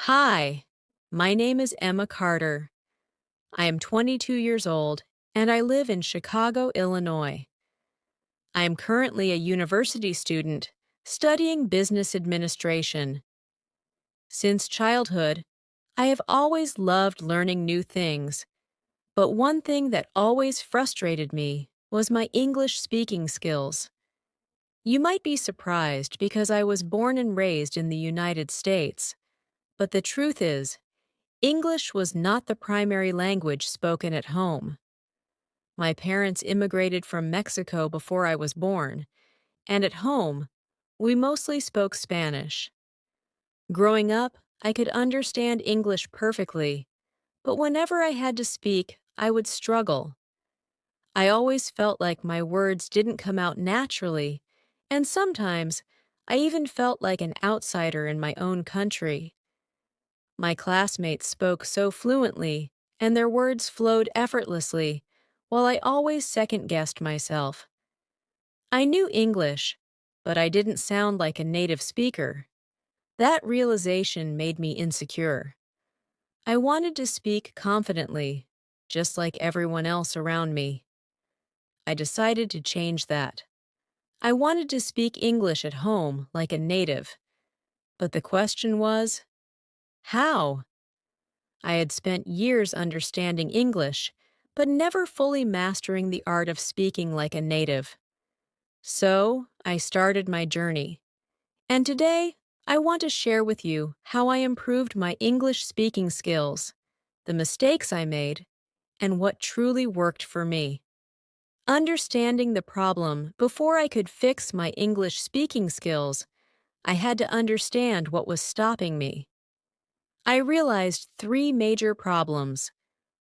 Hi, my name is Emma Carter. I am 22 years old and I live in Chicago, Illinois. I am currently a university student studying business administration. Since childhood, I have always loved learning new things, but one thing that always frustrated me was my English speaking skills. You might be surprised because I was born and raised in the United States, but the truth is, English was not the primary language spoken at home. My parents immigrated from Mexico before I was born, and at home, we mostly spoke Spanish. Growing up, I could understand English perfectly, but whenever I had to speak, I would struggle. I always felt like my words didn't come out naturally, and sometimes I even felt like an outsider in my own country. My classmates spoke so fluently, and their words flowed effortlessly, while I always second-guessed myself. I knew English, but I didn't sound like a native speaker. That realization made me insecure. I wanted to speak confidently, just like everyone else around me. I decided to change that. I wanted to speak English at home like a native. But the question was, how? I had spent years understanding English, but never fully mastering the art of speaking like a native. So, I started my journey. And today, I want to share with you how I improved my English speaking skills, the mistakes I made, and what truly worked for me. Understanding the problem before I could fix my English speaking skills, I had to understand what was stopping me. I realized three major problems.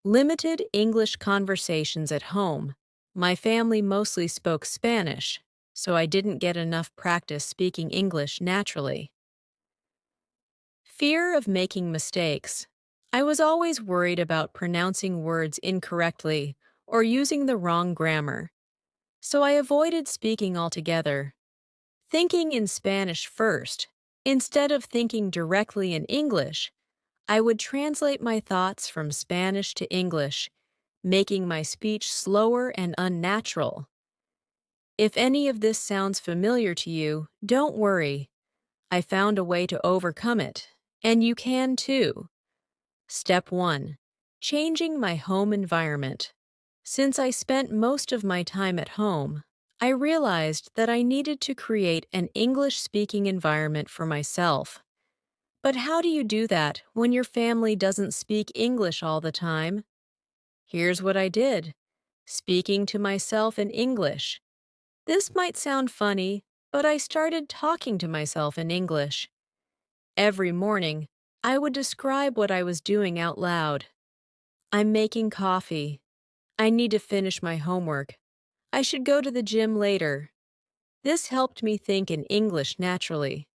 Limited English conversations at home. My family mostly spoke Spanish, so I didn't get enough practice speaking English naturally. Fear of making mistakes. I was always worried about pronouncing words incorrectly or using the wrong grammar, so I avoided speaking altogether. Thinking in Spanish first, instead of thinking directly in English, I would translate my thoughts from Spanish to English, making my speech slower and unnatural. If any of this sounds familiar to you, don't worry. I found a way to overcome it, and you can too. Step 1. Changing my home environment. Since I spent most of my time at home, I realized that I needed to create an English-speaking environment for myself. But how do you do that when your family doesn't speak English all the time? Here's what I did. Speaking to myself in English. This might sound funny, but I started talking to myself in English. Every morning, I would describe what I was doing out loud. I'm making coffee. I need to finish my homework. I should go to the gym later. This helped me think in English naturally.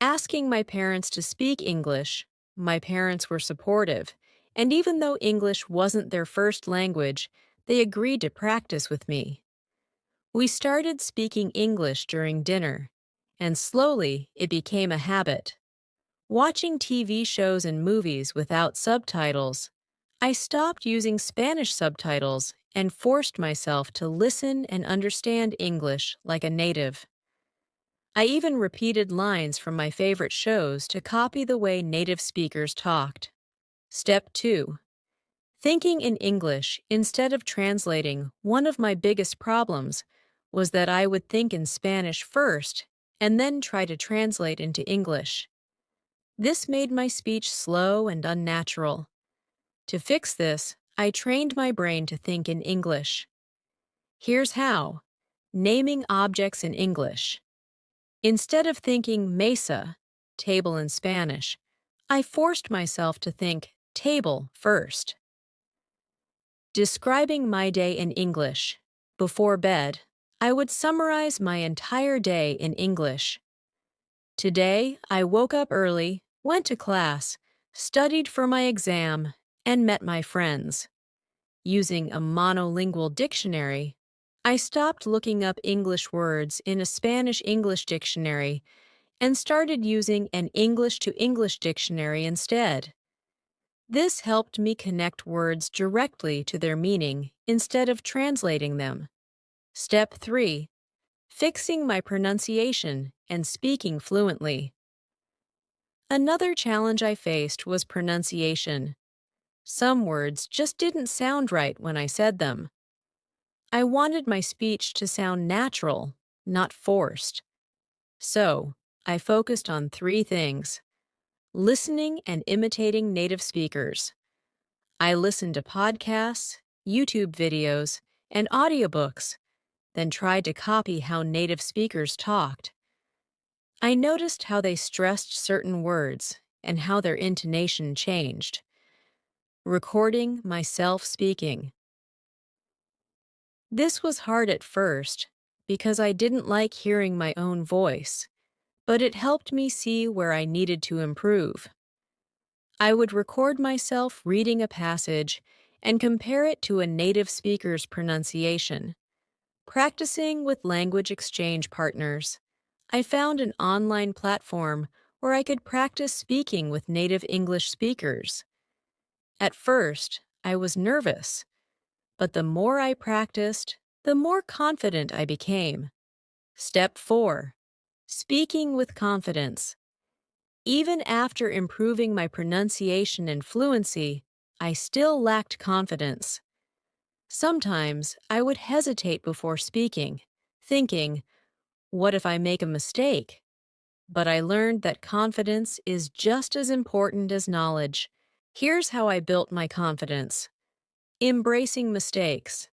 Asking my parents to speak English, my parents were supportive, and even though English wasn't their first language, they agreed to practice with me. We started speaking English during dinner, and slowly it became a habit. Watching TV shows and movies without subtitles, I stopped using Spanish subtitles and forced myself to listen and understand English like a native. I even repeated lines from my favorite shows to copy the way native speakers talked. Step 2. Thinking in English instead of translating. One of my biggest problems was that I would think in Spanish first and then try to translate into English. This made my speech slow and unnatural. To fix this, I trained my brain to think in English. Here's how. Naming objects in English. Instead of thinking mesa, table in Spanish, I forced myself to think table first. Describing my day in English. Before bed, I would summarize my entire day in English. Today, I woke up early, went to class, studied for my exam, and met my friends. Using a monolingual dictionary, I stopped looking up English words in a Spanish-English dictionary and started using an English to English dictionary instead. This helped me connect words directly to their meaning instead of translating them. Step 3. Fixing my pronunciation and speaking fluently. Another challenge I faced was pronunciation. Some words just didn't sound right when I said them. I wanted my speech to sound natural, not forced. So, I focused on 3 things: listening and imitating native speakers. I listened to podcasts, YouTube videos, and audiobooks, then tried to copy how native speakers talked. I noticed how they stressed certain words and how their intonation changed. Recording myself speaking. This was hard at first because I didn't like hearing my own voice, but it helped me see where I needed to improve. I would record myself reading a passage and compare it to a native speaker's pronunciation. Practicing with language exchange partners, I found an online platform where I could practice speaking with native English speakers. At first, I was nervous, but the more I practiced, the more confident I became. Step 4. Speaking with confidence. Even after improving my pronunciation and fluency, I still lacked confidence. Sometimes I would hesitate before speaking, thinking, what if I make a mistake? But I learned that confidence is just as important as knowledge. Here's how I built my confidence. Embracing mistakes.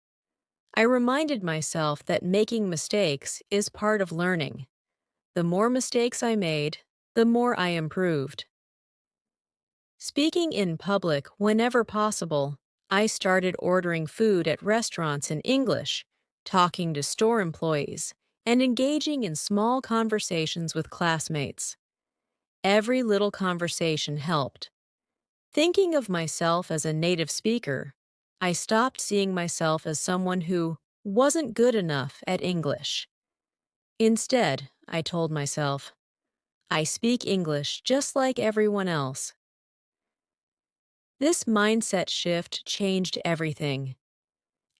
I reminded myself that making mistakes is part of learning. The more mistakes I made, the more I improved. Speaking in public whenever possible, I started ordering food at restaurants in English, talking to store employees, and engaging in small conversations with classmates. Every little conversation helped. Thinking of myself as a native speaker, I stopped seeing myself as someone who wasn't good enough at English. Instead, I told myself, I speak English just like everyone else. This mindset shift changed everything.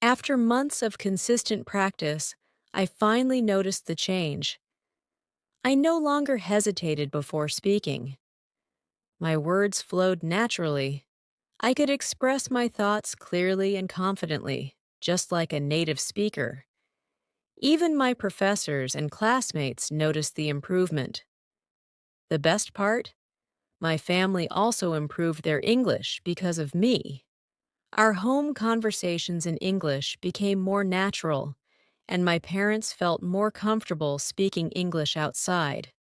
After months of consistent practice, I finally noticed the change. I no longer hesitated before speaking. My words flowed naturally. I could express my thoughts clearly and confidently, just like a native speaker. Even my professors and classmates noticed the improvement. The best part? My family also improved their English because of me. Our home conversations in English became more natural, and my parents felt more comfortable speaking English outside.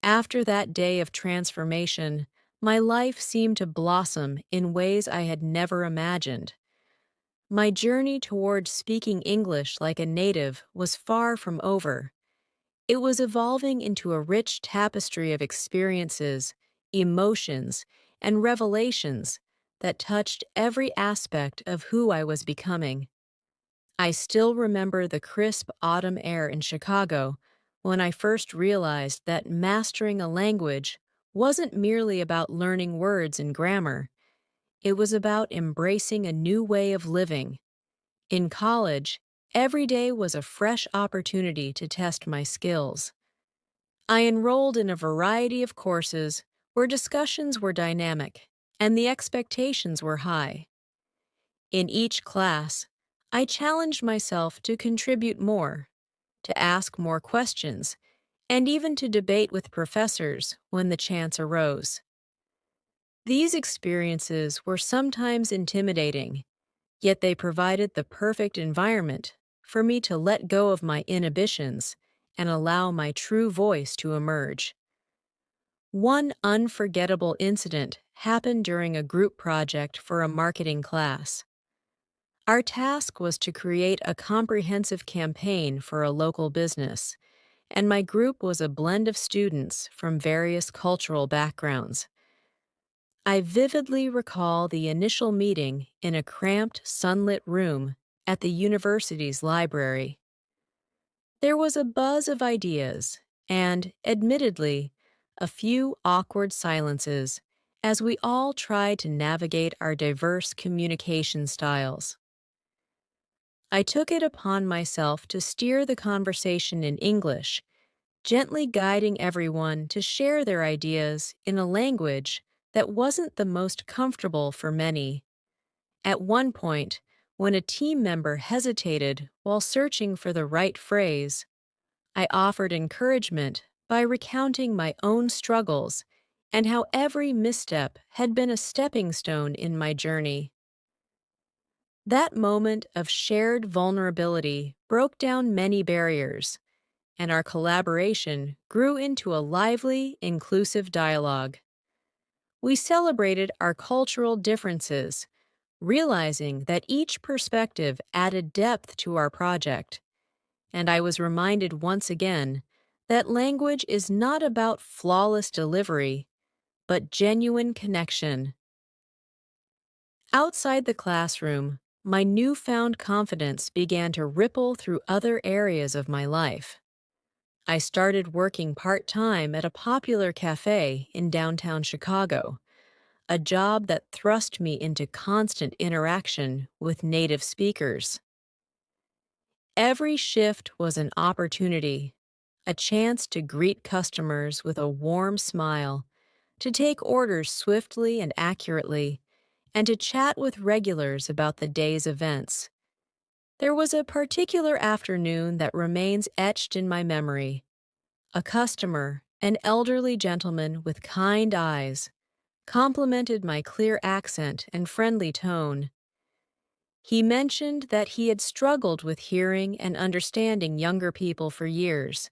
After that day of transformation, my life seemed to blossom in ways I had never imagined. My journey toward speaking English like a native was far from over. It was evolving into a rich tapestry of experiences, emotions, and revelations that touched every aspect of who I was becoming. I still remember the crisp autumn air in Chicago when I first realized that mastering a language wasn't merely about learning words and grammar. It was about embracing a new way of living. In college, every day was a fresh opportunity to test my skills. I enrolled in a variety of courses where discussions were dynamic and the expectations were high. In each class, I challenged myself to contribute more, to ask more questions, and even to debate with professors when the chance arose. These experiences were sometimes intimidating, yet they provided the perfect environment for me to let go of my inhibitions and allow my true voice to emerge. One unforgettable incident happened during a group project for a marketing class. Our task was to create a comprehensive campaign for a local business, and my group was a blend of students from various cultural backgrounds. I vividly recall the initial meeting in a cramped, sunlit room at the university's library. There was a buzz of ideas, and, admittedly, a few awkward silences as we all tried to navigate our diverse communication styles. I took it upon myself to steer the conversation in English, gently guiding everyone to share their ideas in a language that wasn't the most comfortable for many. At one point, when a team member hesitated while searching for the right phrase, I offered encouragement by recounting my own struggles and how every misstep had been a stepping stone in my journey. That moment of shared vulnerability broke down many barriers, and our collaboration grew into a lively, inclusive dialogue. We celebrated our cultural differences, realizing that each perspective added depth to our project, and I was reminded once again that language is not about flawless delivery, but genuine connection. Outside the classroom, my newfound confidence began to ripple through other areas of my life. I started working part-time at a popular cafe in downtown Chicago, a job that thrust me into constant interaction with native speakers. Every shift was an opportunity, a chance to greet customers with a warm smile, to take orders swiftly and accurately, and to chat with regulars about the day's events. There was a particular afternoon that remains etched in my memory. A customer, an elderly gentleman with kind eyes, complimented my clear accent and friendly tone. He mentioned that he had struggled with hearing and understanding younger people for years,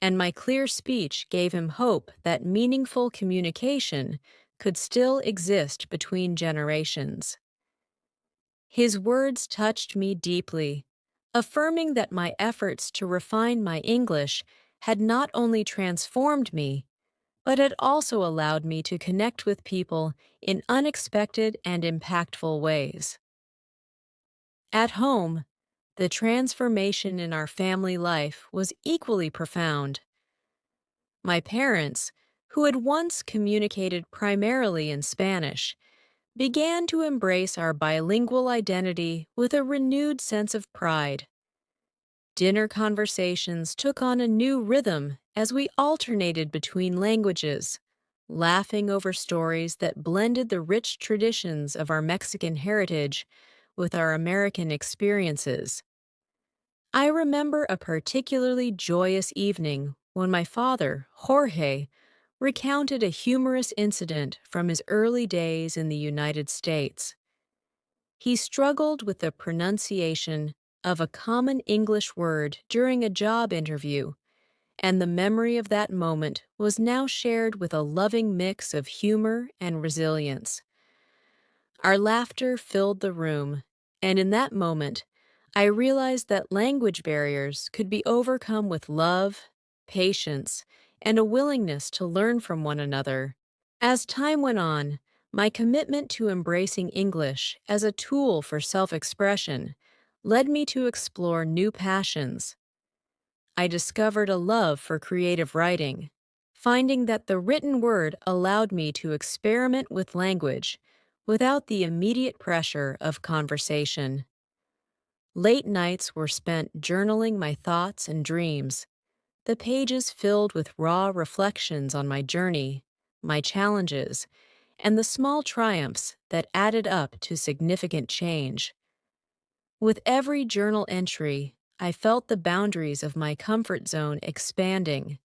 and my clear speech gave him hope that meaningful communication could still exist between generations. His words touched me deeply, affirming that my efforts to refine my English had not only transformed me, but had also allowed me to connect with people in unexpected and impactful ways. At home, the transformation in our family life was equally profound. My parents, who had once communicated primarily in Spanish, began to embrace our bilingual identity with a renewed sense of pride. Dinner conversations took on a new rhythm as we alternated between languages, laughing over stories that blended the rich traditions of our Mexican heritage with our American experiences. I remember a particularly joyous evening when my father, Jorge, recounted a humorous incident from his early days in the United States. He struggled with the pronunciation of a common English word during a job interview, and the memory of that moment was now shared with a loving mix of humor and resilience. Our laughter filled the room, and in that moment, I realized that language barriers could be overcome with love, patience, and a willingness to learn from one another. As time went on, my commitment to embracing English as a tool for self-expression led me to explore new passions. I discovered a love for creative writing, finding that the written word allowed me to experiment with language without the immediate pressure of conversation. Late nights were spent journaling my thoughts and dreams, the pages filled with raw reflections on my journey, my challenges, and the small triumphs that added up to significant change. With every journal entry, I felt the boundaries of my comfort zone expanding,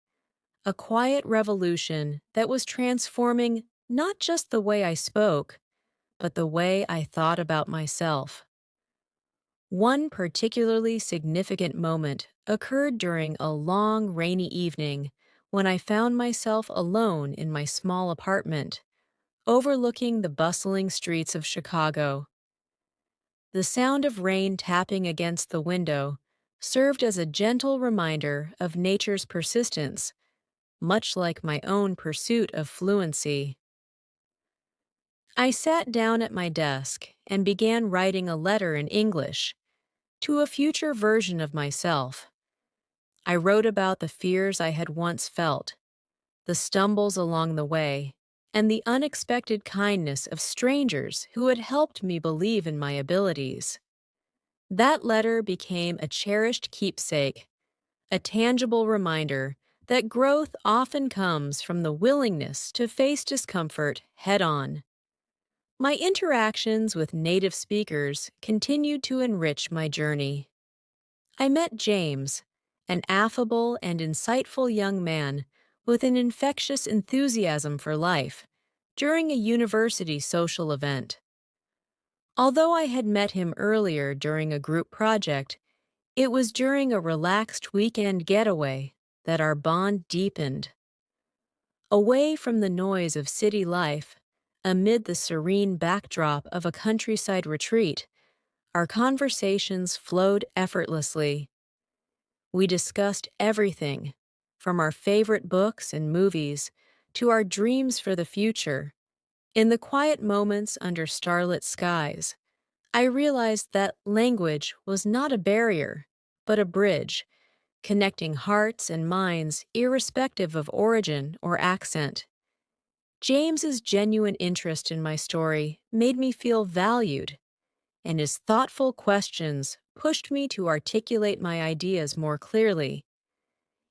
a quiet revolution that was transforming not just the way I spoke, but the way I thought about myself. One particularly significant moment occurred during a long, rainy evening when I found myself alone in my small apartment, overlooking the bustling streets of Chicago. The sound of rain tapping against the window served as a gentle reminder of nature's persistence, much like my own pursuit of fluency. I sat down at my desk and began writing a letter in English to a future version of myself. I wrote about the fears I had once felt, the stumbles along the way, and the unexpected kindness of strangers who had helped me believe in my abilities. That letter became a cherished keepsake, a tangible reminder that growth often comes from the willingness to face discomfort head on. My interactions with native speakers continued to enrich my journey. I met James, an affable and insightful young man with an infectious enthusiasm for life, during a university social event. Although I had met him earlier during a group project, it was during a relaxed weekend getaway that our bond deepened. Away from the noise of city life, amid the serene backdrop of a countryside retreat, our conversations flowed effortlessly. We discussed everything, from our favorite books and movies to our dreams for the future. In the quiet moments under starlit skies, I realized that language was not a barrier, but a bridge, connecting hearts and minds irrespective of origin or accent. James's genuine interest in my story made me feel valued, and his thoughtful questions pushed me to articulate my ideas more clearly.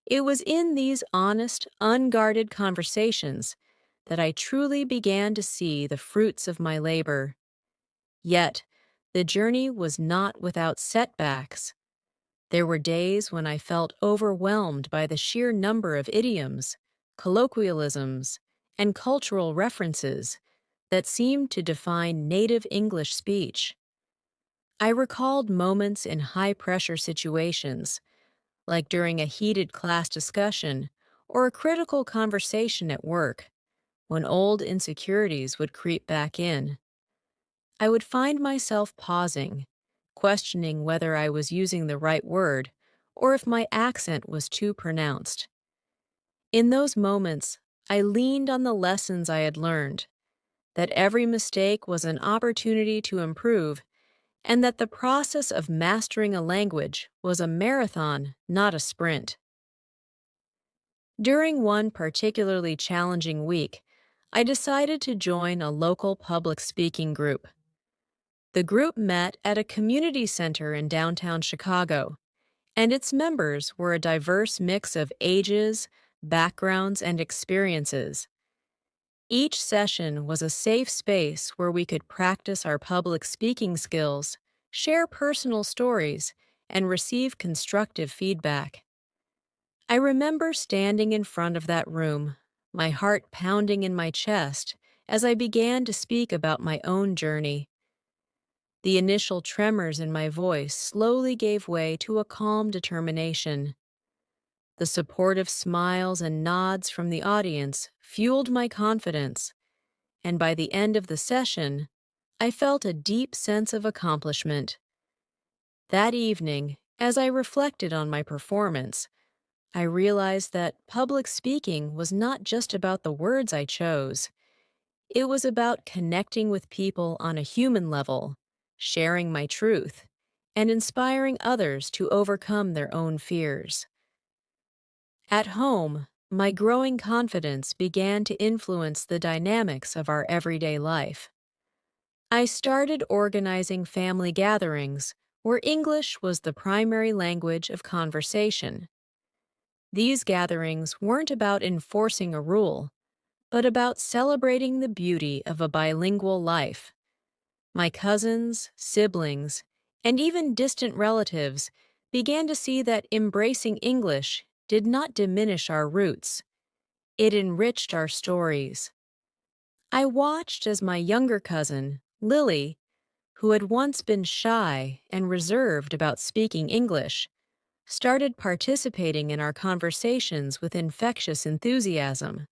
It was in these honest, unguarded conversations that I truly began to see the fruits of my labor. Yet, the journey was not without setbacks. There were days when I felt overwhelmed by the sheer number of idioms, colloquialisms, and cultural references that seemed to define native English speech. I recalled moments in high-pressure situations, like during a heated class discussion or a critical conversation at work, when old insecurities would creep back in. I would find myself pausing, questioning whether I was using the right word or if my accent was too pronounced. In those moments, I leaned on the lessons I had learned, that every mistake was an opportunity to improve, and that the process of mastering a language was a marathon, not a sprint. During one particularly challenging week, I decided to join a local public speaking group. The group met at a community center in downtown Chicago, and its members were a diverse mix of ages, backgrounds, and experiences. Each session was a safe space where we could practice our public speaking skills, share personal stories, and receive constructive feedback. I remember standing in front of that room, my heart pounding in my chest as I began to speak about my own journey. The initial tremors in my voice slowly gave way to a calm determination. The supportive smiles and nods from the audience fueled my confidence, and by the end of the session, I felt a deep sense of accomplishment. That evening, as I reflected on my performance, I realized that public speaking was not just about the words I chose. It was about connecting with people on a human level, sharing my truth, and inspiring others to overcome their own fears. At home, my growing confidence began to influence the dynamics of our everyday life. I started organizing family gatherings where English was the primary language of conversation. These gatherings weren't about enforcing a rule, but about celebrating the beauty of a bilingual life. My cousins, siblings, and even distant relatives began to see that embracing English did not diminish our roots. It enriched our stories. I watched as my younger cousin, Lily, who had once been shy and reserved about speaking English, started participating in our conversations with infectious enthusiasm.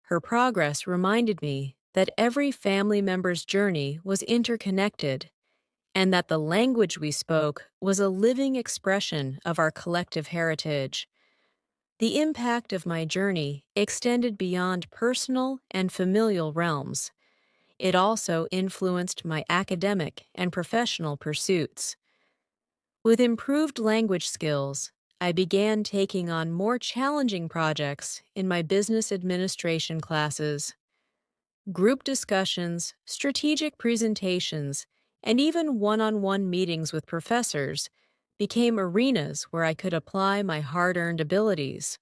Her progress reminded me that every family member's journey was interconnected, and that the language we spoke was a living expression of our collective heritage. The impact of my journey extended beyond personal and familial realms. It also influenced my academic and professional pursuits. With improved language skills, I began taking on more challenging projects in my business administration classes. Group discussions, strategic presentations, and even one on one meetings with professors became arenas where I could apply my hard earned abilities.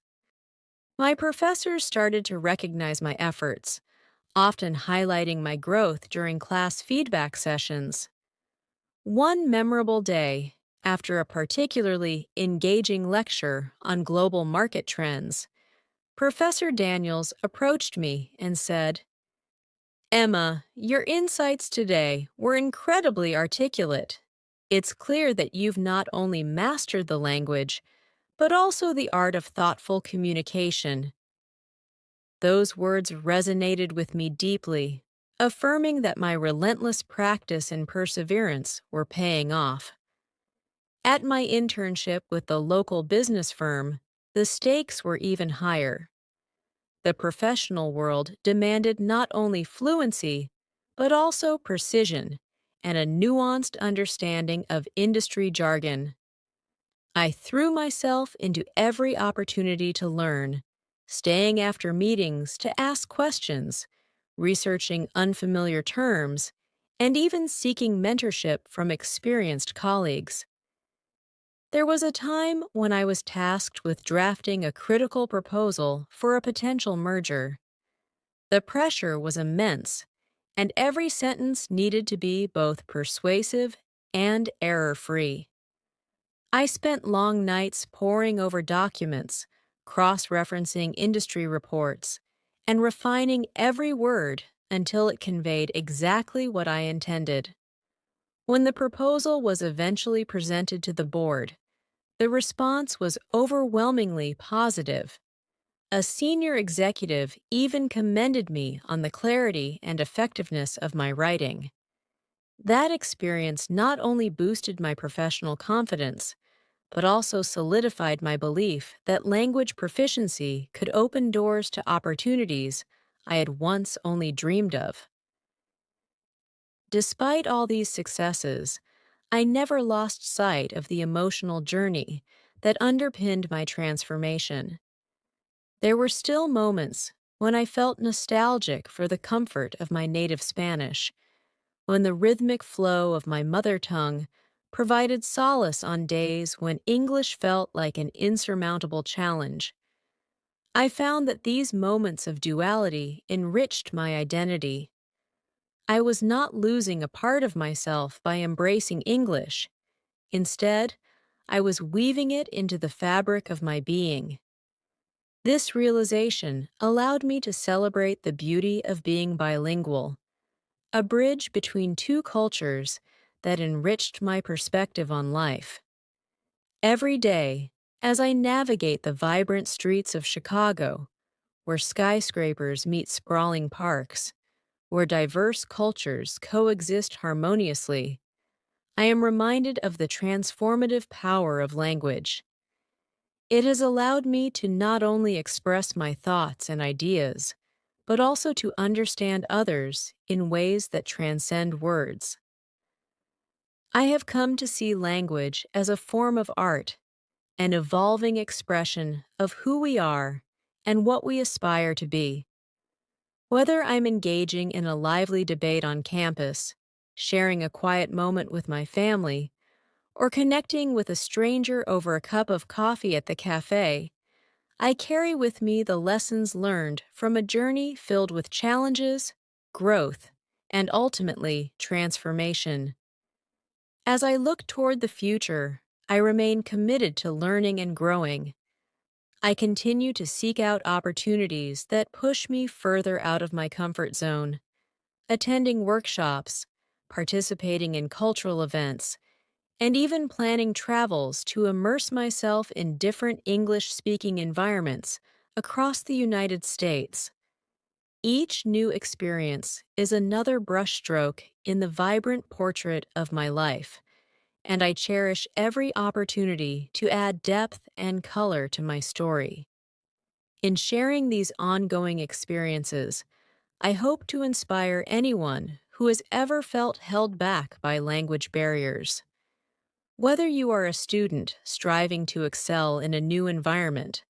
My professors started to recognize my efforts, often highlighting my growth during class feedback sessions. One memorable day, after a particularly engaging lecture on global market trends, Professor Daniels approached me and said, "Emma, your insights today were incredibly articulate. It's clear that you've not only mastered the language, but also the art of thoughtful communication." Those words resonated with me deeply, affirming that my relentless practice and perseverance were paying off. At my internship with the local business firm, the stakes were even higher. The professional world demanded not only fluency, but also precision and a nuanced understanding of industry jargon. I threw myself into every opportunity to learn, staying after meetings to ask questions, researching unfamiliar terms, and even seeking mentorship from experienced colleagues. There was a time when I was tasked with drafting a critical proposal for a potential merger. The pressure was immense, and every sentence needed to be both persuasive and error-free. I spent long nights poring over documents, cross-referencing industry reports, and refining every word until it conveyed exactly what I intended. When the proposal was eventually presented to the board, the response was overwhelmingly positive. A senior executive even commended me on the clarity and effectiveness of my writing. That experience not only boosted my professional confidence, but also solidified my belief that language proficiency could open doors to opportunities I had once only dreamed of. Despite all these successes, I never lost sight of the emotional journey that underpinned my transformation. There were still moments when I felt nostalgic for the comfort of my native Spanish, when the rhythmic flow of my mother tongue provided solace on days when English felt like an insurmountable challenge. I found that these moments of duality enriched my identity. I was not losing a part of myself by embracing English. Instead, I was weaving it into the fabric of my being. This realization allowed me to celebrate the beauty of being bilingual, a bridge between two cultures that enriched my perspective on life. Every day, as I navigate the vibrant streets of Chicago, where skyscrapers meet sprawling parks, where diverse cultures coexist harmoniously, I am reminded of the transformative power of language. It has allowed me to not only express my thoughts and ideas, but also to understand others in ways that transcend words. I have come to see language as a form of art, an evolving expression of who we are and what we aspire to be. Whether I'm engaging in a lively debate on campus, sharing a quiet moment with my family, or connecting with a stranger over a cup of coffee at the cafe, I carry with me the lessons learned from a journey filled with challenges, growth, and ultimately transformation. As I look toward the future, I remain committed to learning and growing. I continue to seek out opportunities that push me further out of my comfort zone, attending workshops, participating in cultural events, and even planning travels to immerse myself in different English-speaking environments across the United States. Each new experience is another brushstroke in the vibrant portrait of my life, and I cherish every opportunity to add depth and color to my story. In sharing these ongoing experiences, I hope to inspire anyone who has ever felt held back by language barriers. Whether you are a student striving to excel in a new environment,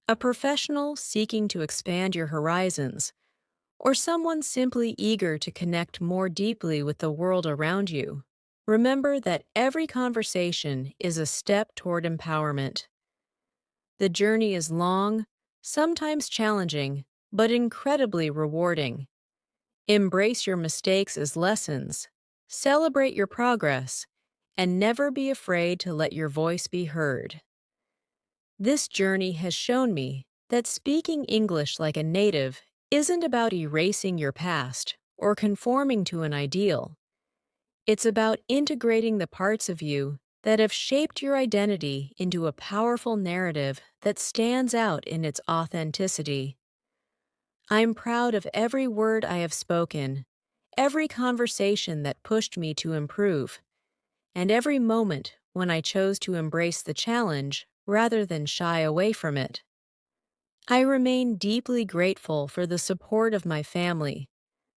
a professional seeking to expand your horizons, or someone simply eager to connect more deeply with the world around you, remember that every conversation is a step toward empowerment. The journey is long, sometimes challenging, but incredibly rewarding. Embrace your mistakes as lessons, celebrate your progress, and never be afraid to let your voice be heard. This journey has shown me that speaking English like a native isn't about erasing your past or conforming to an ideal. It's about integrating the parts of you that have shaped your identity into a powerful narrative that stands out in its authenticity. I'm proud of every word I have spoken, every conversation that pushed me to improve, and every moment when I chose to embrace the challenge rather than shy away from it. I remain deeply grateful for the support of my family,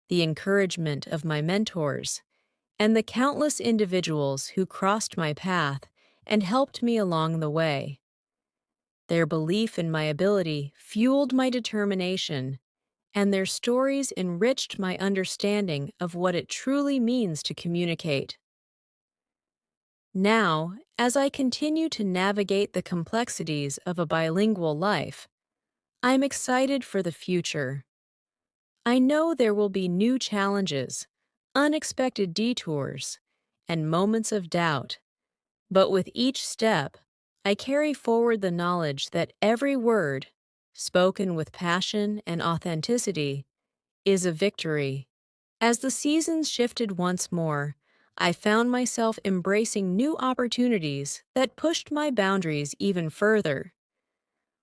the encouragement of my mentors, and the countless individuals who crossed my path and helped me along the way. Their belief in my ability fueled my determination, and their stories enriched my understanding of what it truly means to communicate. Now, as I continue to navigate the complexities of a bilingual life, I'm excited for the future. I know there will be new challenges, unexpected detours, and moments of doubt, but with each step, I carry forward the knowledge that every word, spoken with passion and authenticity, is a victory. As the seasons shifted once more, I found myself embracing new opportunities that pushed my boundaries even further.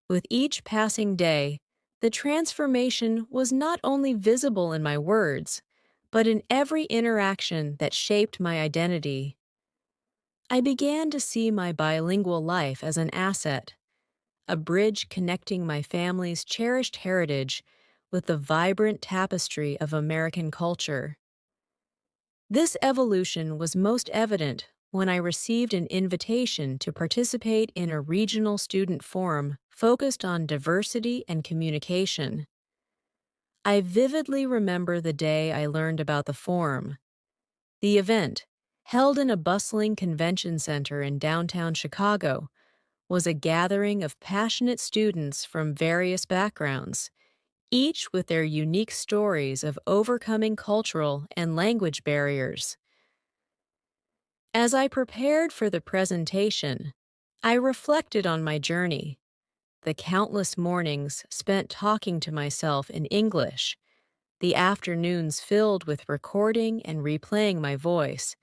With each passing day, the transformation was not only visible in my words, but in every interaction that shaped my identity. I began to see my bilingual life as an asset, a bridge connecting my family's cherished heritage with the vibrant tapestry of American culture. This evolution was most evident when I received an invitation to participate in a regional student forum focused on diversity and communication. I vividly remember the day I learned about the forum. The event, held in a bustling convention center in downtown Chicago, was a gathering of passionate students from various backgrounds, each with their unique stories of overcoming cultural and language barriers. As I prepared for the presentation, I reflected on my journey, the countless mornings spent talking to myself in English, the afternoons filled with recording and replaying my voice,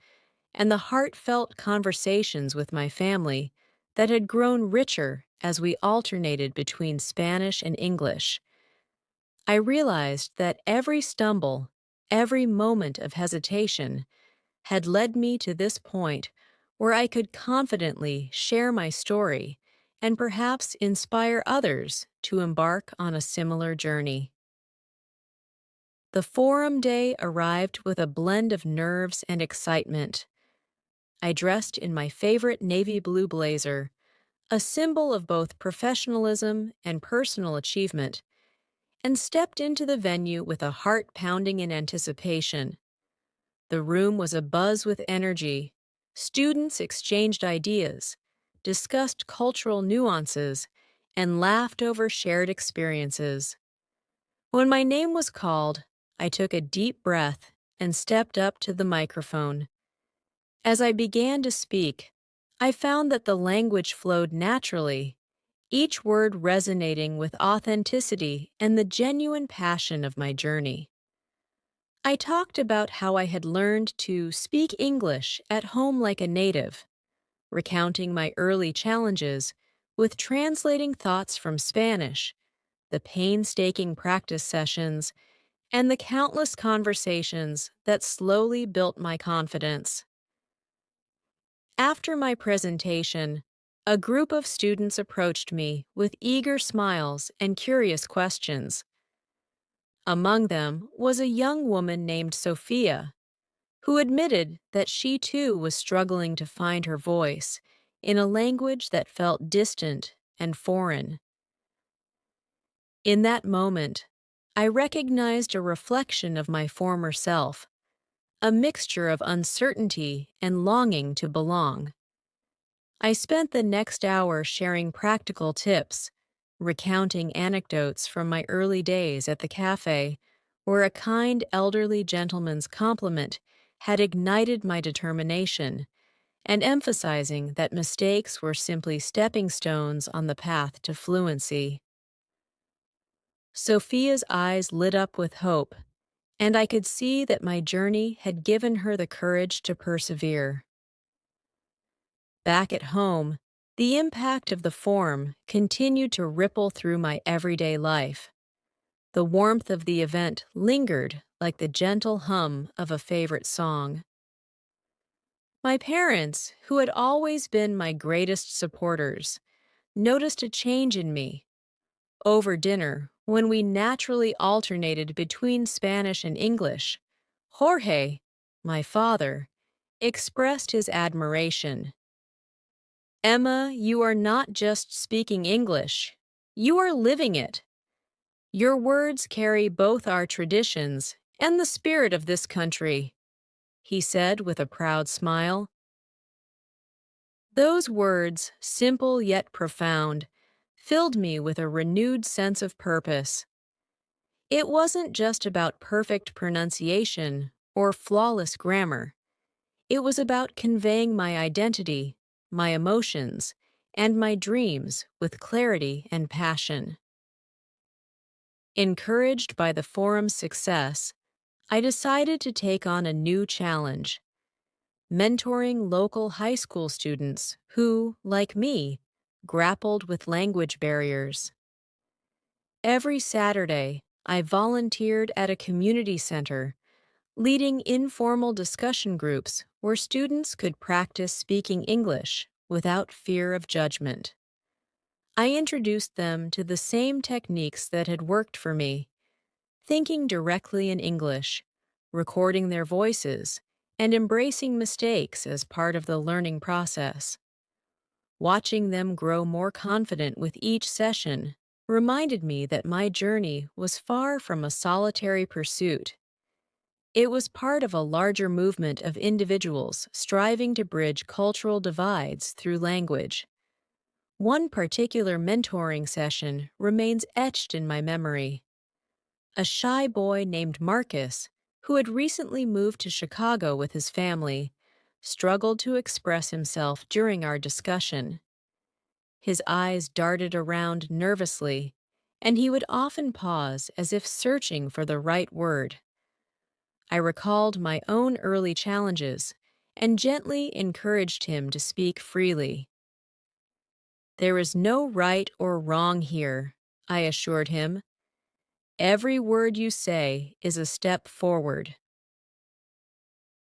and the heartfelt conversations with my family that had grown richer as we alternated between Spanish and English. I realized that every stumble, every moment of hesitation, had led me to this point where I could confidently share my story and perhaps inspire others to embark on a similar journey. The forum day arrived with a blend of nerves and excitement. I dressed in my favorite navy blue blazer, a symbol of both professionalism and personal achievement, and stepped into the venue with a heart pounding in anticipation. The room was abuzz with energy. Students exchanged ideas, discussed cultural nuances, and laughed over shared experiences. When my name was called, I took a deep breath and stepped up to the microphone. As I began to speak, I found that the language flowed naturally, each word resonating with authenticity and the genuine passion of my journey. I talked about how I had learned to speak English at home like a native, recounting my early challenges with translating thoughts from Spanish, the painstaking practice sessions, and the countless conversations that slowly built my confidence. After my presentation, a group of students approached me with eager smiles and curious questions. Among them was a young woman named Sophia, who admitted that she too was struggling to find her voice in a language that felt distant and foreign. In that moment, I recognized a reflection of my former self, a mixture of uncertainty and longing to belong. I spent the next hour sharing practical tips, recounting anecdotes from my early days at the cafe, where a kind elderly gentleman's compliment had ignited my determination, and emphasizing that mistakes were simply stepping stones on the path to fluency. Sophia's eyes lit up with hope, and I could see that my journey had given her the courage to persevere. Back at home, the impact of the forum continued to ripple through my everyday life. The warmth of the event lingered like the gentle hum of a favorite song. My parents, who had always been my greatest supporters, noticed a change in me. Over dinner, when we naturally alternated between Spanish and English, Jorge, my father, expressed his admiration. "Emma, you are not just speaking English, you are living it. Your words carry both our traditions and the spirit of this country," he said with a proud smile. Those words, simple yet profound, filled me with a renewed sense of purpose. It wasn't just about perfect pronunciation or flawless grammar. It was about conveying my identity, my emotions, and my dreams with clarity and passion. Encouraged by the forum's success, I decided to take on a new challenge: mentoring local high school students who, like me, grappled with language barriers. Every Saturday, I volunteered at a community center, leading informal discussion groups where students could practice speaking English without fear of judgment. I introduced them to the same techniques that had worked for me: thinking directly in English, recording their voices, and embracing mistakes as part of the learning process. Watching them grow more confident with each session reminded me that my journey was far from a solitary pursuit. It was part of a larger movement of individuals striving to bridge cultural divides through language. One particular mentoring session remains etched in my memory. A shy boy named Marcus, who had recently moved to Chicago with his family, struggled to express himself during our discussion. His eyes darted around nervously, and he would often pause as if searching for the right word. I recalled my own early challenges and gently encouraged him to speak freely. "There is no right or wrong here," I assured him. "Every word you say is a step forward."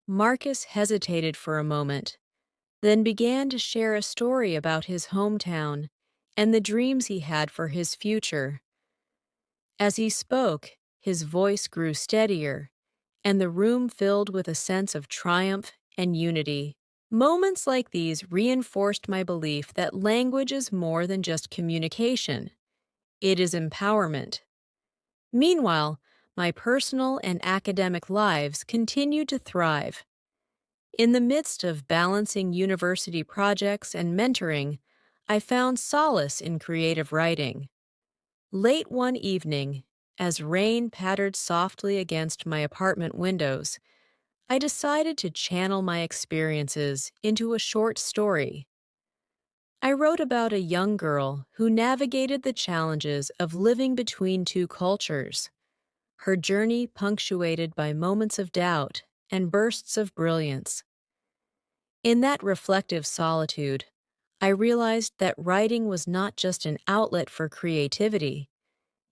Marcus hesitated for a moment, then began to share a story about his hometown and the dreams he had for his future. As he spoke, his voice grew steadier, and the room filled with a sense of triumph and unity. Moments like these reinforced my belief that language is more than just communication. It is empowerment. Meanwhile, my personal and academic lives continued to thrive. In the midst of balancing university projects and mentoring, I found solace in creative writing. Late one evening, as rain pattered softly against my apartment windows, I decided to channel my experiences into a short story. I wrote about a young girl who navigated the challenges of living between two cultures, her journey punctuated by moments of doubt and bursts of brilliance. In that reflective solitude, I realized that writing was not just an outlet for creativity.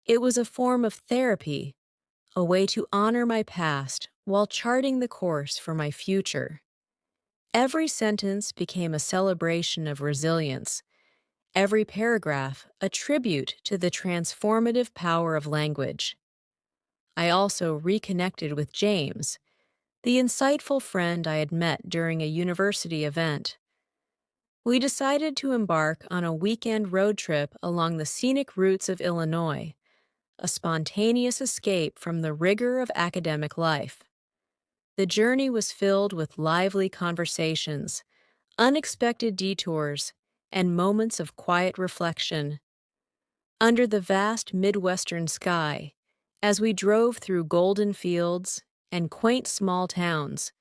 It was a form of therapy, a way to honor my past while charting the course for my future. Every sentence became a celebration of resilience, every paragraph a tribute to the transformative power of language. I also reconnected with James, the insightful friend I had met during a university event. We decided to embark on a weekend road trip along the scenic routes of Illinois, a spontaneous escape from the rigor of academic life. The journey was filled with lively conversations, unexpected detours, and moments of quiet reflection. Under the vast Midwestern sky, as we drove through golden fields and quaint small towns,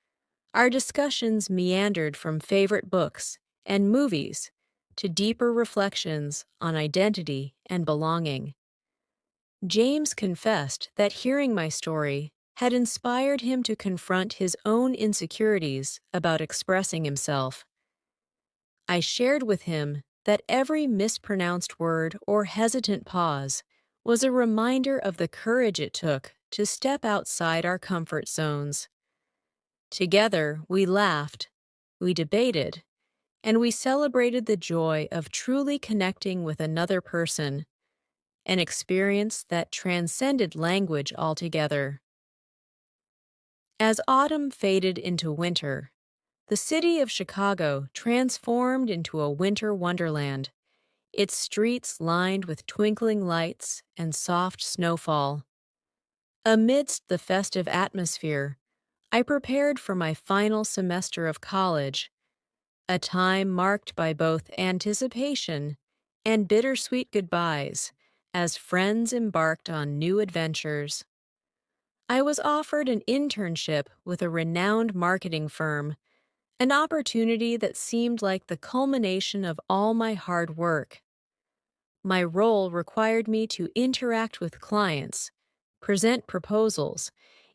our discussions meandered from favorite books and movies to deeper reflections on identity and belonging. James confessed that hearing my story had inspired him to confront his own insecurities about expressing himself. I shared with him that every mispronounced word or hesitant pause was a reminder of the courage it took to step outside our comfort zones. Together, we laughed, we debated, and we celebrated the joy of truly connecting with another person, an experience that transcended language altogether. As autumn faded into winter, the city of Chicago transformed into a winter wonderland, its streets lined with twinkling lights and soft snowfall. Amidst the festive atmosphere, I prepared for my final semester of college, a time marked by both anticipation and bittersweet goodbyes as friends embarked on new adventures. I was offered an internship with a renowned marketing firm, an opportunity that seemed like the culmination of all my hard work. My role required me to interact with clients, present proposals,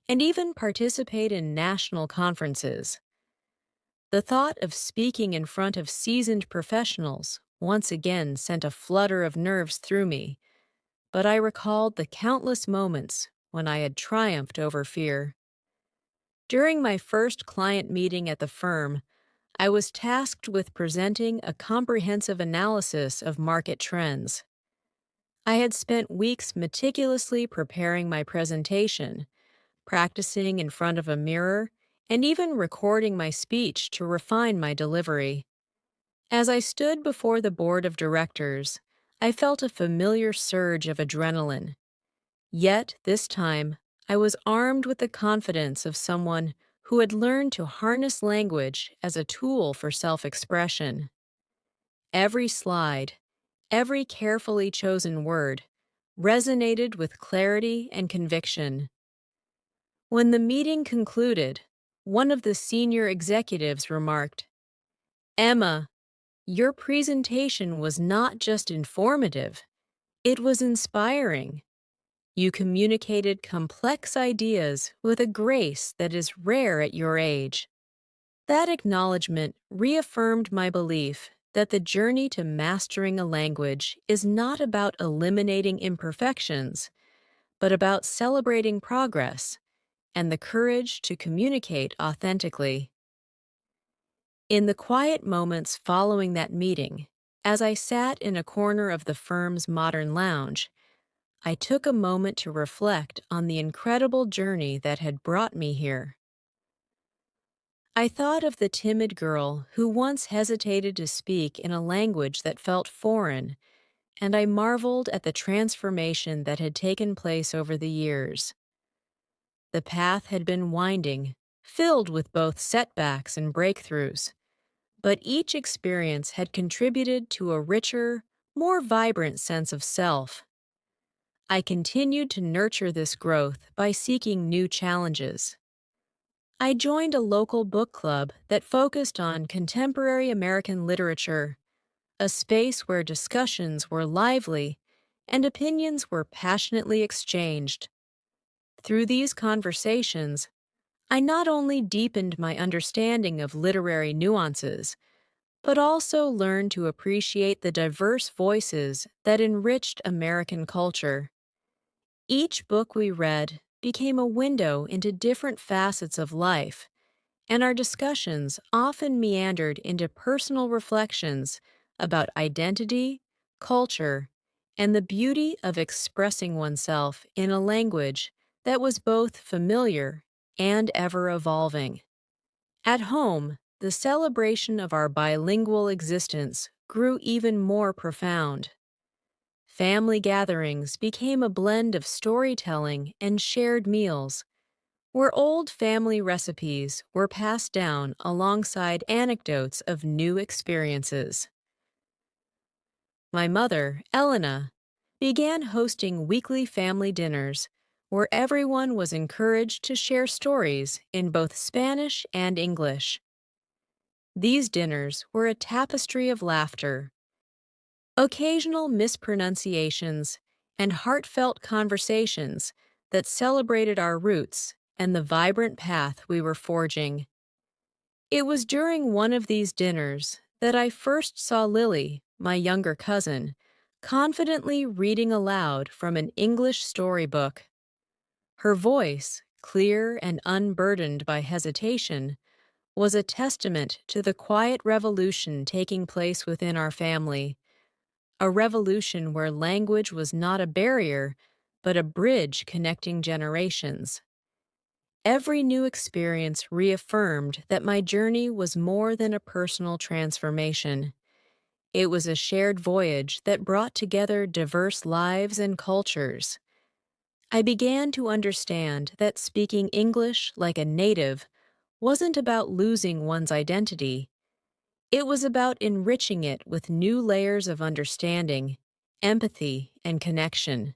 and even participate in national conferences. The thought of speaking in front of seasoned professionals once again sent a flutter of nerves through me, but I recalled the countless moments when I had triumphed over fear. During my first client meeting at the firm, I was tasked with presenting a comprehensive analysis of market trends. I had spent weeks meticulously preparing my presentation, practicing in front of a mirror, and even recording my speech to refine my delivery. As I stood before the board of directors, I felt a familiar surge of adrenaline. Yet, this time, I was armed with the confidence of someone who had learned to harness language as a tool for self-expression. Every slide, every carefully chosen word, resonated with clarity and conviction. When the meeting concluded, one of the senior executives remarked, "Emma, your presentation was not just informative, it was inspiring. You communicated complex ideas with a grace that is rare at your age." That acknowledgement reaffirmed my belief that the journey to mastering a language is not about eliminating imperfections, but about celebrating progress and the courage to communicate authentically. In the quiet moments following that meeting, as I sat in a corner of the firm's modern lounge, I took a moment to reflect on the incredible journey that had brought me here. I thought of the timid girl who once hesitated to speak in a language that felt foreign, and I marveled at the transformation that had taken place over the years. The path had been winding, filled with both setbacks and breakthroughs, but each experience had contributed to a richer, more vibrant sense of self. I continued to nurture this growth by seeking new challenges. I joined a local book club that focused on contemporary American literature, a space where discussions were lively and opinions were passionately exchanged. Through these conversations, I not only deepened my understanding of literary nuances, but also learned to appreciate the diverse voices that enriched American culture. Each book we read became a window into different facets of life, and our discussions often meandered into personal reflections about identity, culture, and the beauty of expressing oneself in a language that was both familiar and ever evolving. At home, the celebration of our bilingual existence grew even more profound. Family gatherings became a blend of storytelling and shared meals, where old family recipes were passed down alongside anecdotes of new experiences. My mother, Elena, began hosting weekly family dinners where everyone was encouraged to share stories in both Spanish and English. These dinners were a tapestry of laughter, occasional mispronunciations, and heartfelt conversations that celebrated our roots and the vibrant path we were forging. It was during one of these dinners that I first saw Lily, my younger cousin, confidently reading aloud from an English storybook. Her voice, clear and unburdened by hesitation, was a testament to the quiet revolution taking place within our family, a revolution where language was not a barrier, but a bridge connecting generations. Every new experience reaffirmed that my journey was more than a personal transformation. It was a shared voyage that brought together diverse lives and cultures. I began to understand that speaking English like a native wasn't about losing one's identity. It was about enriching it with new layers of understanding, empathy, and connection.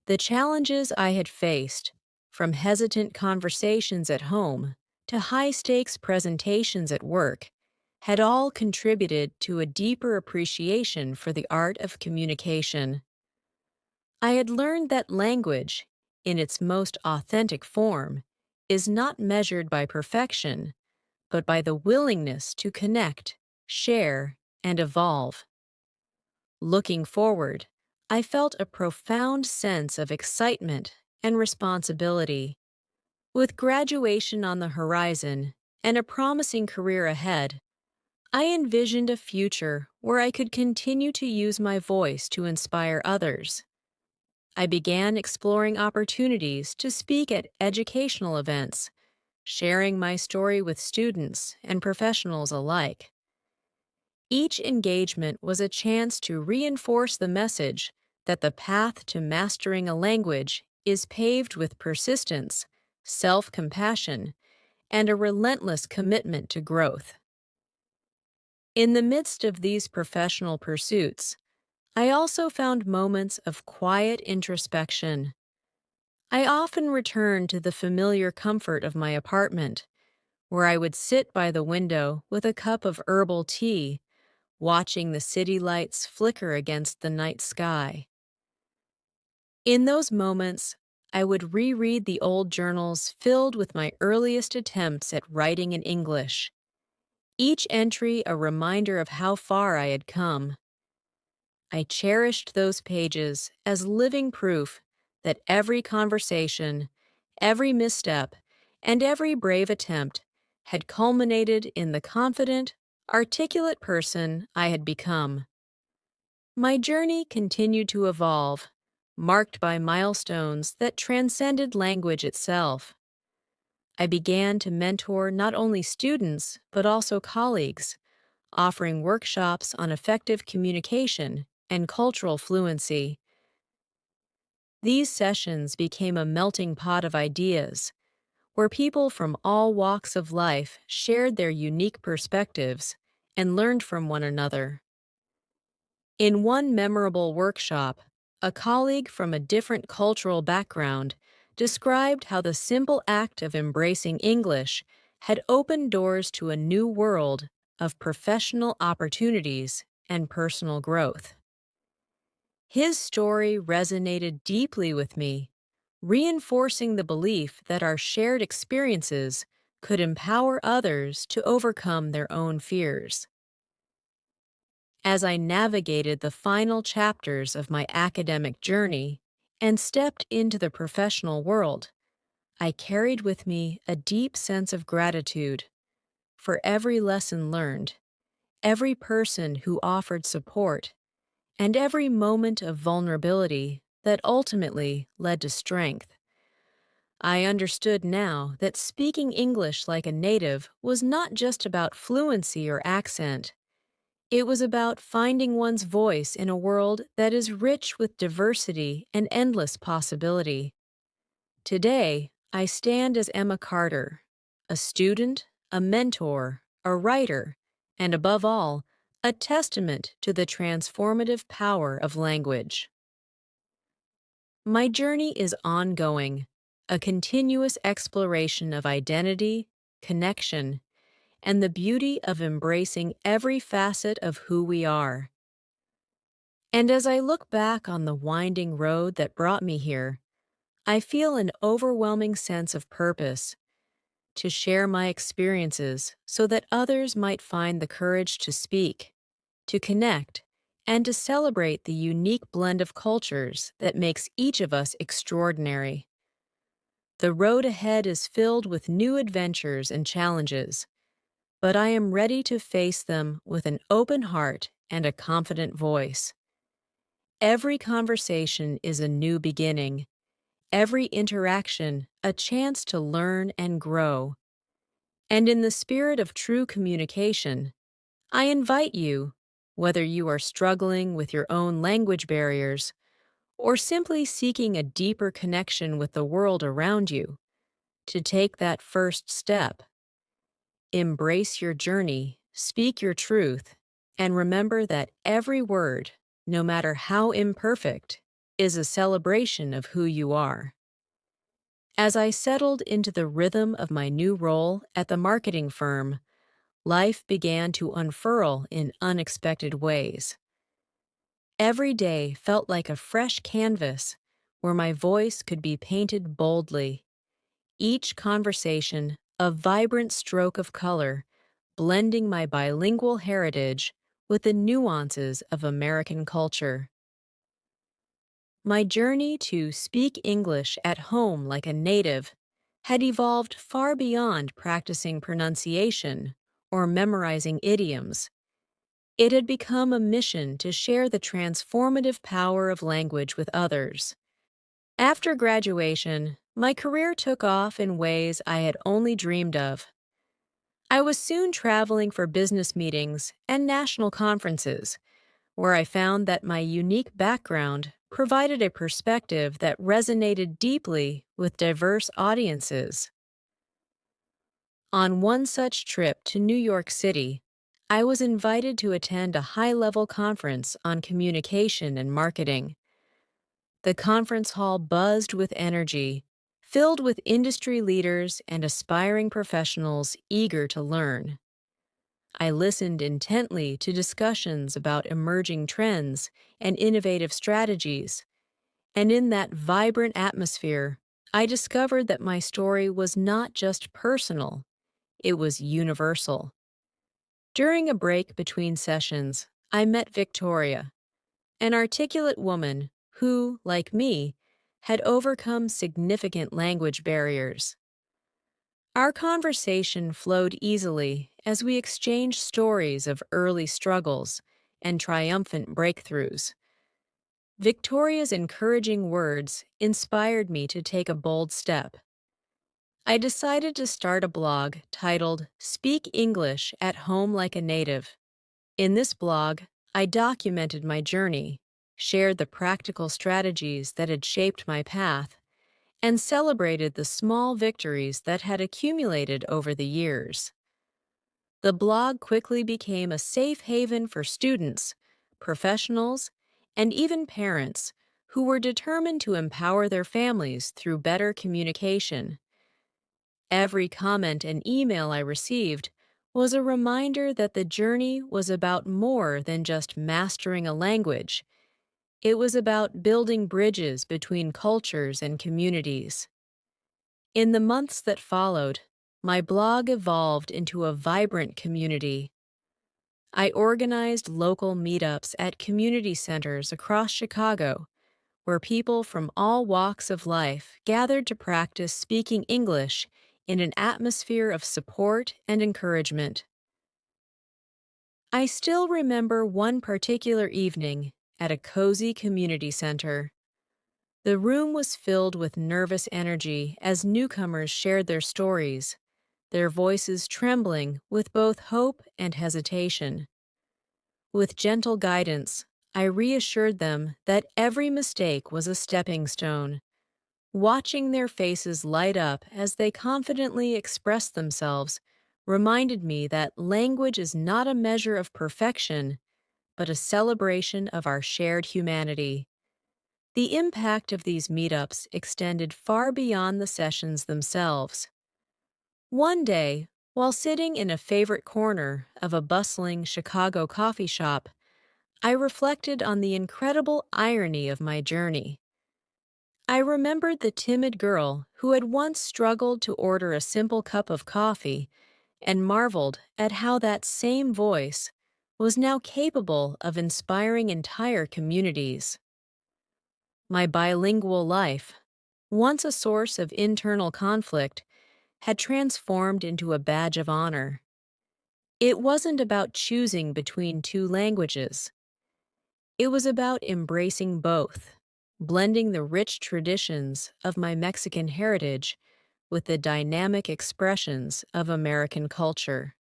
The challenges I had faced, from hesitant conversations at home to high-stakes presentations at work, had all contributed to a deeper appreciation for the art of communication. I had learned that language, in its most authentic form, is not measured by perfection, but by the willingness to connect, share, and evolve. Looking forward, I felt a profound sense of excitement and responsibility. With graduation on the horizon and a promising career ahead, I envisioned a future where I could continue to use my voice to inspire others. I began exploring opportunities to speak at educational events, sharing my story with students and professionals alike. Each engagement was a chance to reinforce the message that the path to mastering a language is paved with persistence, self-compassion, and a relentless commitment to growth. In the midst of these professional pursuits, I also found moments of quiet introspection. I often returned to the familiar comfort of my apartment, where I would sit by the window with a cup of herbal tea, watching the city lights flicker against the night sky. In those moments, I would reread the old journals filled with my earliest attempts at writing in English, each entry a reminder of how far I had come. I cherished those pages as living proof that every conversation, every misstep, and every brave attempt had culminated in the confident, articulate person I had become. My journey continued to evolve, marked by milestones that transcended language itself. I began to mentor not only students but also colleagues, offering workshops on effective communication and cultural fluency. These sessions became a melting pot of ideas, where people from all walks of life shared their unique perspectives and learned from one another. In one memorable workshop, a colleague from a different cultural background described how the simple act of embracing English had opened doors to a new world of professional opportunities and personal growth. His story resonated deeply with me, reinforcing the belief that our shared experiences could empower others to overcome their own fears. As I navigated the final chapters of my academic journey and stepped into the professional world, I carried with me a deep sense of gratitude for every lesson learned, every person who offered support, and every moment of vulnerability that ultimately led to strength. I understood now that speaking English like a native was not just about fluency or accent. It was about finding one's voice in a world that is rich with diversity and endless possibility. Today, I stand as Emma Carter, a student, a mentor, a writer, and above all, a testament to the transformative power of language. My journey is ongoing, a continuous exploration of identity, connection, and the beauty of embracing every facet of who we are. And as I look back on the winding road that brought me here, I feel an overwhelming sense of purpose to share my experiences so that others might find the courage to speak, to connect, and to celebrate the unique blend of cultures that makes each of us extraordinary. The road ahead is filled with new adventures and challenges, but I am ready to face them with an open heart and a confident voice. Every conversation is a new beginning, every interaction a chance to learn and grow. And in the spirit of true communication, I invite you, whether you are struggling with your own language barriers or simply seeking a deeper connection with the world around you, to take that first step. Embrace your journey, speak your truth, and remember that every word, no matter how imperfect, is a celebration of who you are. As I settled into the rhythm of my new role at the marketing firm, life began to unfurl in unexpected ways. Every day felt like a fresh canvas where my voice could be painted boldly. Each conversation a vibrant stroke of color, blending my bilingual heritage with the nuances of American culture. My journey to speak English at home like a native had evolved far beyond practicing pronunciation or memorizing idioms. It had become a mission to share the transformative power of language with others. After graduation, my career took off in ways I had only dreamed of. I was soon traveling for business meetings and national conferences, where I found that my unique background provided a perspective that resonated deeply with diverse audiences. On one such trip to New York City, I was invited to attend a high-level conference on communication and marketing. The conference hall buzzed with energy, filled with industry leaders and aspiring professionals eager to learn. I listened intently to discussions about emerging trends and innovative strategies, and in that vibrant atmosphere, I discovered that my story was not just personal, it was universal. During a break between sessions, I met Victoria, an articulate woman who, like me, had overcome significant language barriers. Our conversation flowed easily as we exchanged stories of early struggles and triumphant breakthroughs. Victoria's encouraging words inspired me to take a bold step. I decided to start a blog titled Speak English at Home Like a Native. In this blog, I documented my journey, shared the practical strategies that had shaped my path, and celebrated the small victories that had accumulated over the years. The blog quickly became a safe haven for students, professionals, and even parents who were determined to empower their families through better communication. Every comment and email I received was a reminder that the journey was about more than just mastering a language. It was about building bridges between cultures and communities. In the months that followed, my blog evolved into a vibrant community. I organized local meetups at community centers across Chicago, where people from all walks of life gathered to practice speaking English in an atmosphere of support and encouragement. I still remember one particular evening at a cozy community center. The room was filled with nervous energy as newcomers shared their stories, their voices trembling with both hope and hesitation. With gentle guidance, I reassured them that every mistake was a stepping stone. Watching their faces light up as they confidently expressed themselves reminded me that language is not a measure of perfection, but a celebration of our shared humanity. The impact of these meetups extended far beyond the sessions themselves. One day, while sitting in a favorite corner of a bustling Chicago coffee shop, I reflected on the incredible irony of my journey. I remembered the timid girl who had once struggled to order a simple cup of coffee and marveled at how that same voice was now capable of inspiring entire communities. My bilingual life, once a source of internal conflict, had transformed into a badge of honor. It wasn't about choosing between two languages. It was about embracing both, blending the rich traditions of my Mexican heritage with the dynamic expressions of American culture.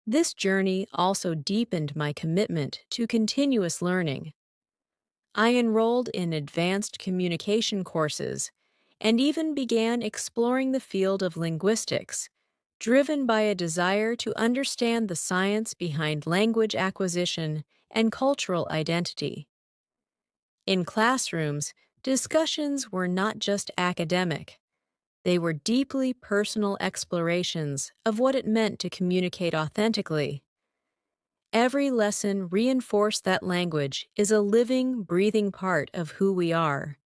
This journey also deepened my commitment to continuous learning. I enrolled in advanced communication courses and even began exploring the field of linguistics, driven by a desire to understand the science behind language acquisition and cultural identity. In classrooms, discussions were not just academic, they were deeply personal explorations of what it meant to communicate authentically. Every lesson reinforced that language is a living, breathing part of who we are,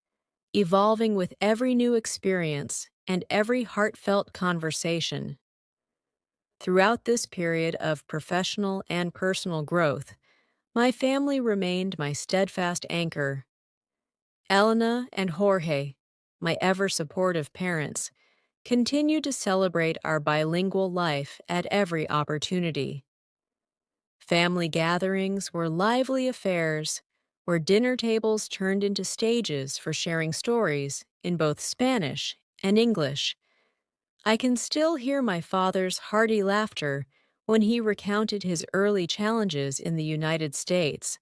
evolving with every new experience and every heartfelt conversation. Throughout this period of professional and personal growth, my family remained my steadfast anchor. Elena and Jorge, my ever supportive parents, continued to celebrate our bilingual life at every opportunity. Family gatherings were lively affairs where dinner tables turned into stages for sharing stories in both Spanish and English. I can still hear my father's hearty laughter when he recounted his early challenges in the United States,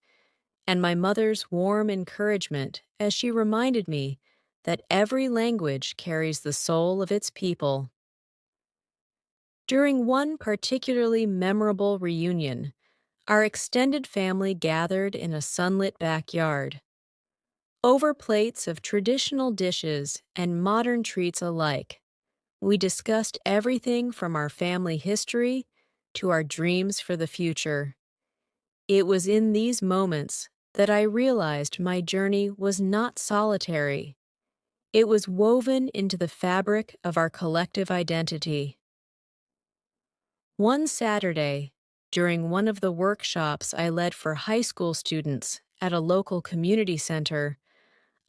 and my mother's warm encouragement as she reminded me that every language carries the soul of its people. During one particularly memorable reunion, our extended family gathered in a sunlit backyard. Over plates of traditional dishes and modern treats alike, we discussed everything from our family history to our dreams for the future. It was in these moments that I realized my journey was not solitary. It was woven into the fabric of our collective identity. One Saturday, during one of the workshops I led for high school students at a local community center,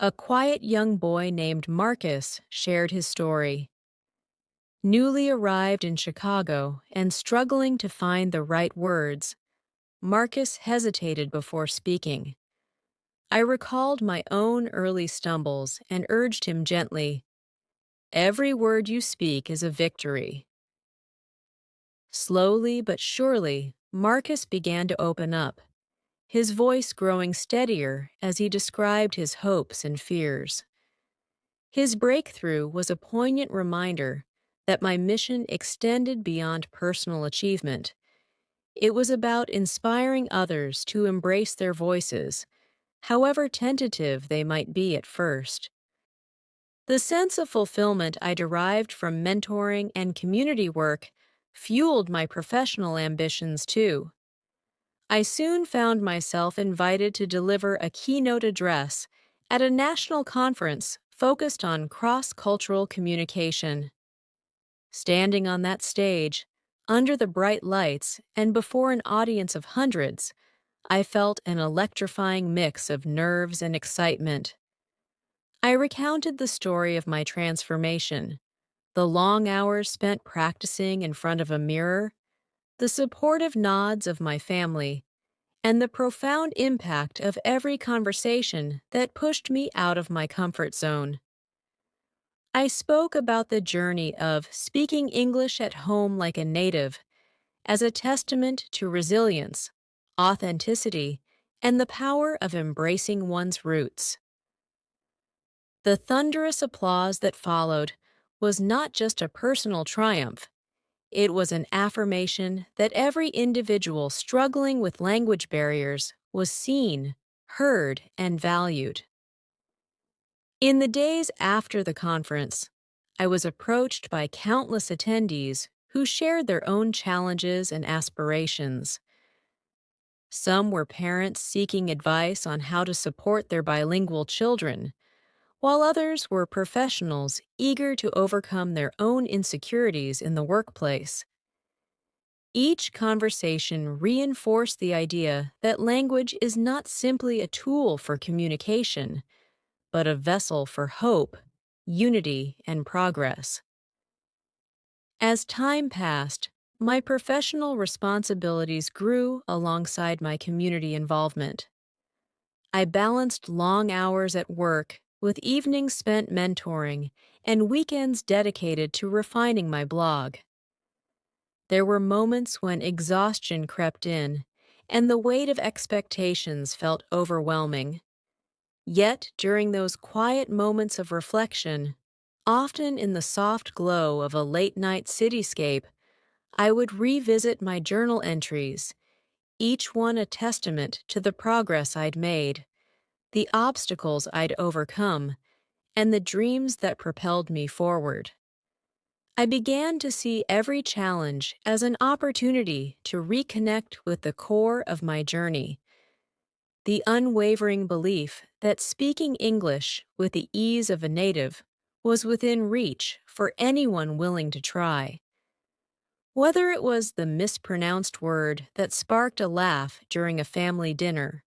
a quiet young boy named Marcus shared his story. Newly arrived in Chicago and struggling to find the right words, Marcus hesitated before speaking. I recalled my own early stumbles and urged him gently, "Every word you speak is a victory." Slowly but surely, Marcus began to open up, his voice growing steadier as he described his hopes and fears. His breakthrough was a poignant reminder that my mission extended beyond personal achievement. It was about inspiring others to embrace their voices, however tentative they might be at first. The sense of fulfillment I derived from mentoring and community work fueled my professional ambitions too. I soon found myself invited to deliver a keynote address at a national conference focused on cross-cultural communication. Standing on that stage, under the bright lights and before an audience of hundreds, I felt an electrifying mix of nerves and excitement. I recounted the story of my transformation, the long hours spent practicing in front of a mirror, the supportive nods of my family, and the profound impact of every conversation that pushed me out of my comfort zone. I spoke about the journey of speaking English at home like a native as a testament to resilience, authenticity, and the power of embracing one's roots. The thunderous applause that followed was not just a personal triumph, it was an affirmation that every individual struggling with language barriers was seen, heard, and valued. In the days after the conference, I was approached by countless attendees who shared their own challenges and aspirations. Some were parents seeking advice on how to support their bilingual children, while others were professionals eager to overcome their own insecurities in the workplace. Each conversation reinforced the idea that language is not simply a tool for communication, but a vessel for hope, unity, and progress. As time passed, my professional responsibilities grew alongside my community involvement. I balanced long hours at work with evenings spent mentoring and weekends dedicated to refining my blog. There were moments when exhaustion crept in, and the weight of expectations felt overwhelming. Yet, during those quiet moments of reflection, often in the soft glow of a late-night cityscape, I would revisit my journal entries, each one a testament to the progress I'd made, the obstacles I'd overcome, and the dreams that propelled me forward. I began to see every challenge as an opportunity to reconnect with the core of my journey, the unwavering belief that speaking English with the ease of a native was within reach for anyone willing to try. Whether it was the mispronounced word that sparked a laugh during a family dinner,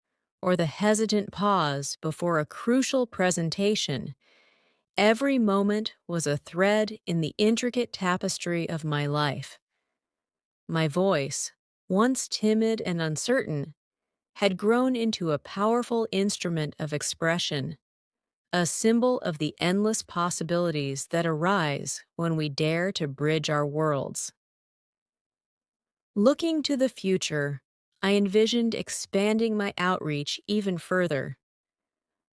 or the hesitant pause before a crucial presentation, every moment was a thread in the intricate tapestry of my life. My voice, once timid and uncertain, had grown into a powerful instrument of expression, a symbol of the endless possibilities that arise when we dare to bridge our worlds. Looking to the future, I envisioned expanding my outreach even further.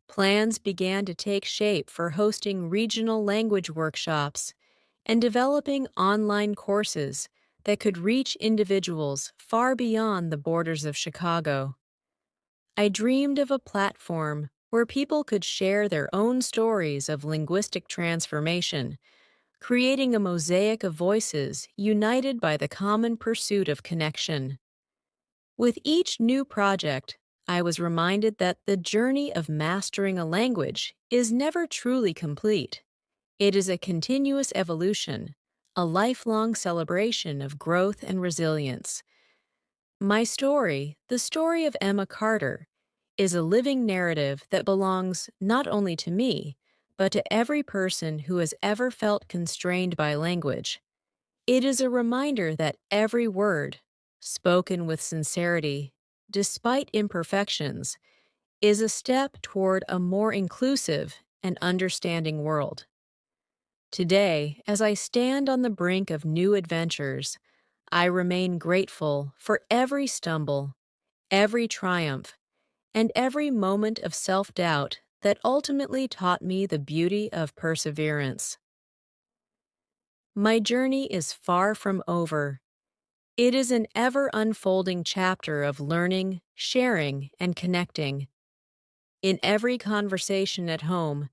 Plans began to take shape for hosting regional language workshops and developing online courses that could reach individuals far beyond the borders of Chicago. I dreamed of a platform where people could share their own stories of linguistic transformation, creating a mosaic of voices united by the common pursuit of connection. With each new project, I was reminded that the journey of mastering a language is never truly complete. It is a continuous evolution, a lifelong celebration of growth and resilience. My story, the story of Emma Carter, is a living narrative that belongs not only to me, but to every person who has ever felt constrained by language. It is a reminder that every word, spoken with sincerity, despite imperfections, is a step toward a more inclusive and understanding world. Today, as I stand on the brink of new adventures, I remain grateful for every stumble, every triumph, and every moment of self-doubt that ultimately taught me the beauty of perseverance. My journey is far from over. It is an ever-unfolding chapter of learning, sharing, and connecting. In every conversation at home,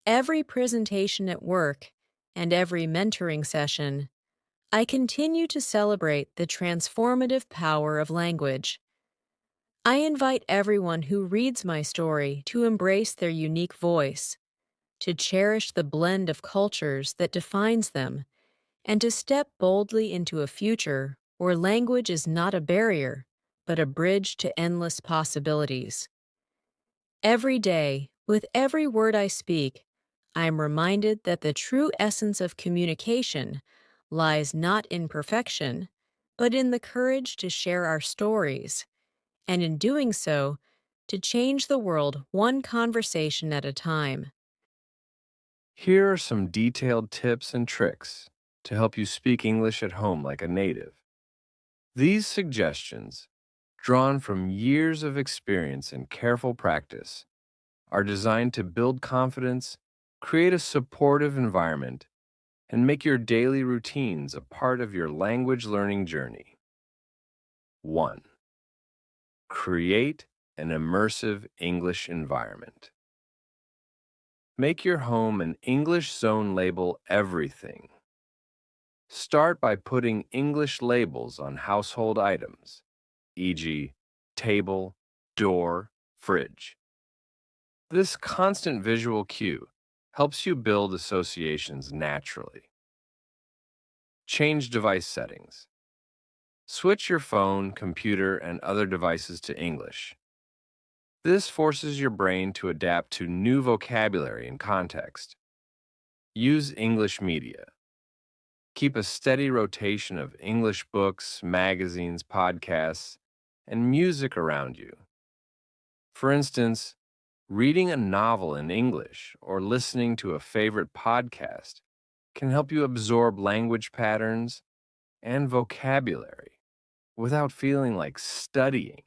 every presentation at work, and every mentoring session, I continue to celebrate the transformative power of language. I invite everyone who reads my story to embrace their unique voice, to cherish the blend of cultures that defines them, and to step boldly into a future where language is not a barrier, but a bridge to endless possibilities. Every day, with every word I speak, I am reminded that the true essence of communication lies not in perfection, but in the courage to share our stories, and in doing so, to change the world one conversation at a time. Here are some detailed tips and tricks to help you speak English at home like a native. These suggestions, drawn from years of experience and careful practice, are designed to build confidence, create a supportive environment, and make your daily routines a part of your language learning journey. 1. Create an immersive English environment. Make your home an English zone label everything. Start by putting English labels on household items, e.g., table, door, fridge. This constant visual cue helps you build associations naturally. Change device settings. Switch your phone, computer, and other devices to English. This forces your brain to adapt to new vocabulary and context. Use English media. Keep a steady rotation of English books, magazines, podcasts, and music around you. For instance, reading a novel in English or listening to a favorite podcast can help you absorb language patterns and vocabulary without feeling like studying.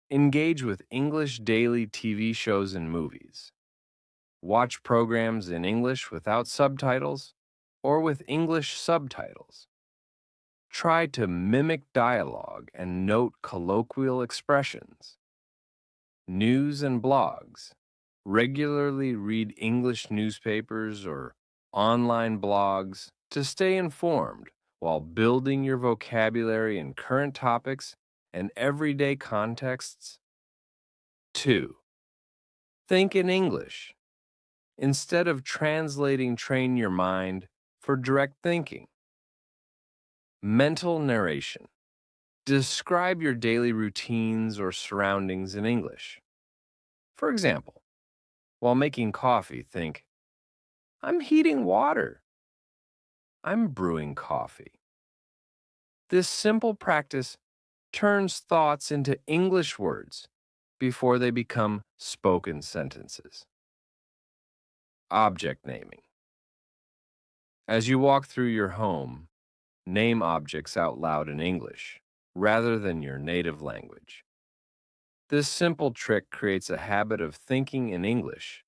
Engage with English daily TV shows and movies. Watch programs in English without subtitles or with English subtitles. Try to mimic dialogue and note colloquial expressions. News and blogs. Regularly read English newspapers or online blogs to stay informed while building your vocabulary in current topics and everyday contexts. 2. Think in English. Instead of translating, train your mind for direct thinking. Mental narration. Describe your daily routines or surroundings in English. For example, while making coffee, think, I'm heating water. I'm brewing coffee. This simple practice turns thoughts into English words before they become spoken sentences. Object naming. As you walk through your home, name objects out loud in English rather than your native language. This simple trick creates a habit of thinking in English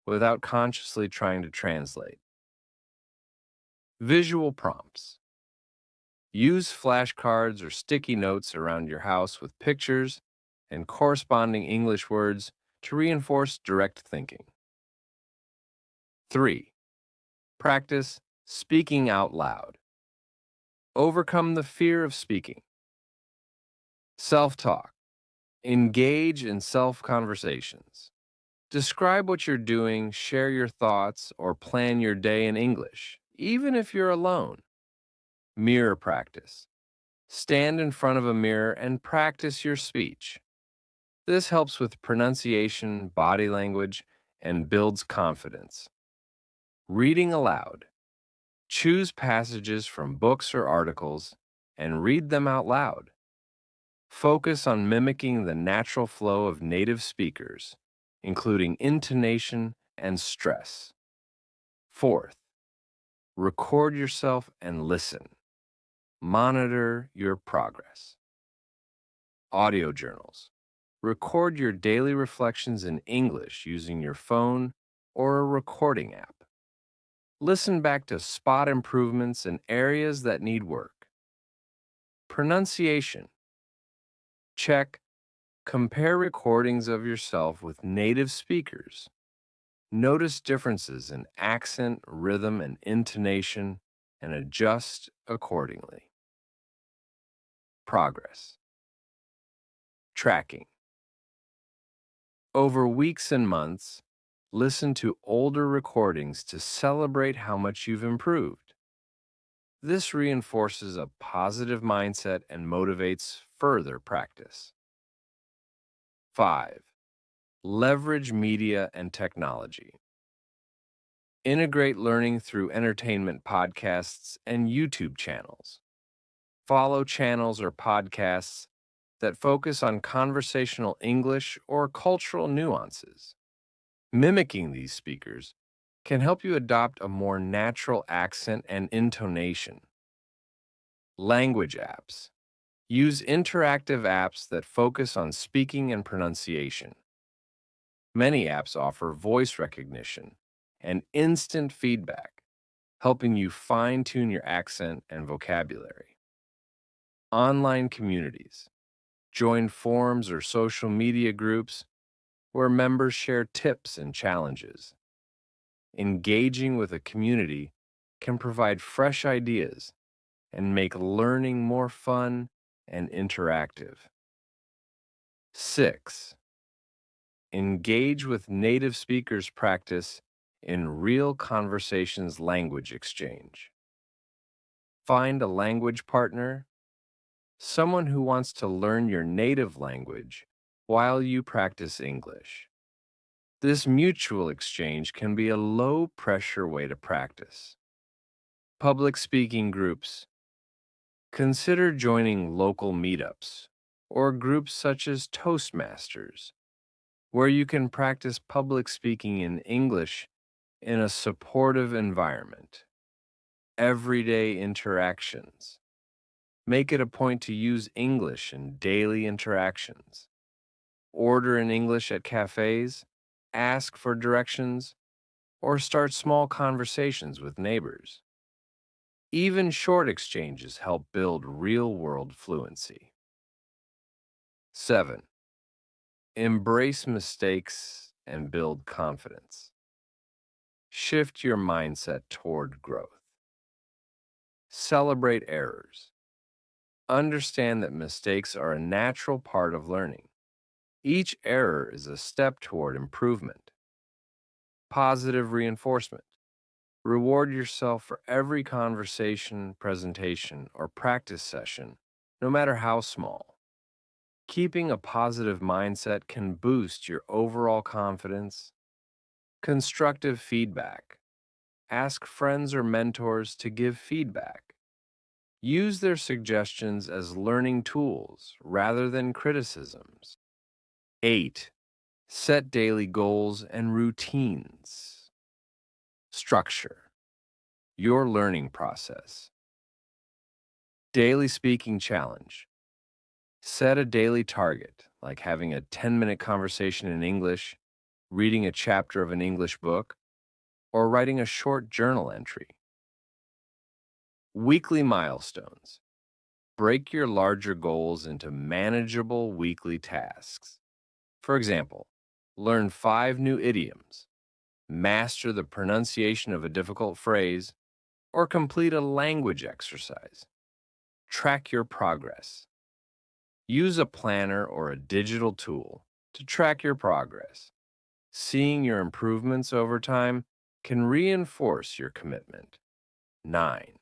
without consciously trying to translate. Visual prompts. Use flashcards or sticky notes around your house with pictures and corresponding English words to reinforce direct thinking. 3. Practice speaking out loud. Overcome the fear of speaking. Self-talk. Engage in self-conversations. Describe what you're doing, share your thoughts, or plan your day in English, even if you're alone. Mirror practice. Stand in front of a mirror and practice your speech. This helps with pronunciation, body language, and builds confidence. Reading aloud. Choose passages from books or articles and read them out loud. Focus on mimicking the natural flow of native speakers, including intonation and stress. 4th, record yourself and listen. Monitor your progress. Audio journals. Record your daily reflections in English using your phone or a recording app. Listen back to spot improvements in areas that need work. Pronunciation. Check. Compare recordings of yourself with native speakers. Notice differences in accent, rhythm, and intonation, and adjust accordingly. Progress. Tracking. Over weeks and months, listen to older recordings to celebrate how much you've improved. This reinforces a positive mindset and motivates further practice. 5. Leverage media and technology. Integrate learning through entertainment podcasts and YouTube channels. Follow channels or podcasts that focus on conversational English or cultural nuances. Mimicking these speakers can help you adopt a more natural accent and intonation. Language apps. Use interactive apps that focus on speaking and pronunciation. Many apps offer voice recognition and instant feedback, helping you fine tune your accent and vocabulary. Online communities. Join forums or social media groups where members share tips and challenges. Engaging with a community can provide fresh ideas and make learning more fun and interactive. 6. Engage with native speakers practice in real conversations language exchange. Find a language partner, someone who wants to learn your native language while you practice English. This mutual exchange can be a low pressure way to practice. Public speaking groups. Consider joining local meetups or groups such as Toastmasters, where you can practice public speaking in English in a supportive environment. Everyday interactions. Make it a point to use English in daily interactions. Order in English at cafes, ask for directions, or start small conversations with neighbors. Even short exchanges help build real world fluency. 7. Embrace mistakes and build confidence. Shift your mindset toward growth. Celebrate errors. Understand that mistakes are a natural part of learning. Each error is a step toward improvement. Positive reinforcement. Reward yourself for every conversation, presentation, or practice session, no matter how small. Keeping a positive mindset can boost your overall confidence. Constructive feedback. Ask friends or mentors to give feedback. Use their suggestions as learning tools rather than criticisms. 8. Set daily goals and routines. Structure your learning process. Daily speaking challenge. Set a daily target, like having a 10-minute conversation in English, reading a chapter of an English book, or writing a short journal entry. Weekly milestones. Break your larger goals into manageable weekly tasks. For example, learn 5 new idioms, master the pronunciation of a difficult phrase, or complete a language exercise. Track your progress. Use a planner or a digital tool to track your progress. Seeing your improvements over time can reinforce your commitment. 9.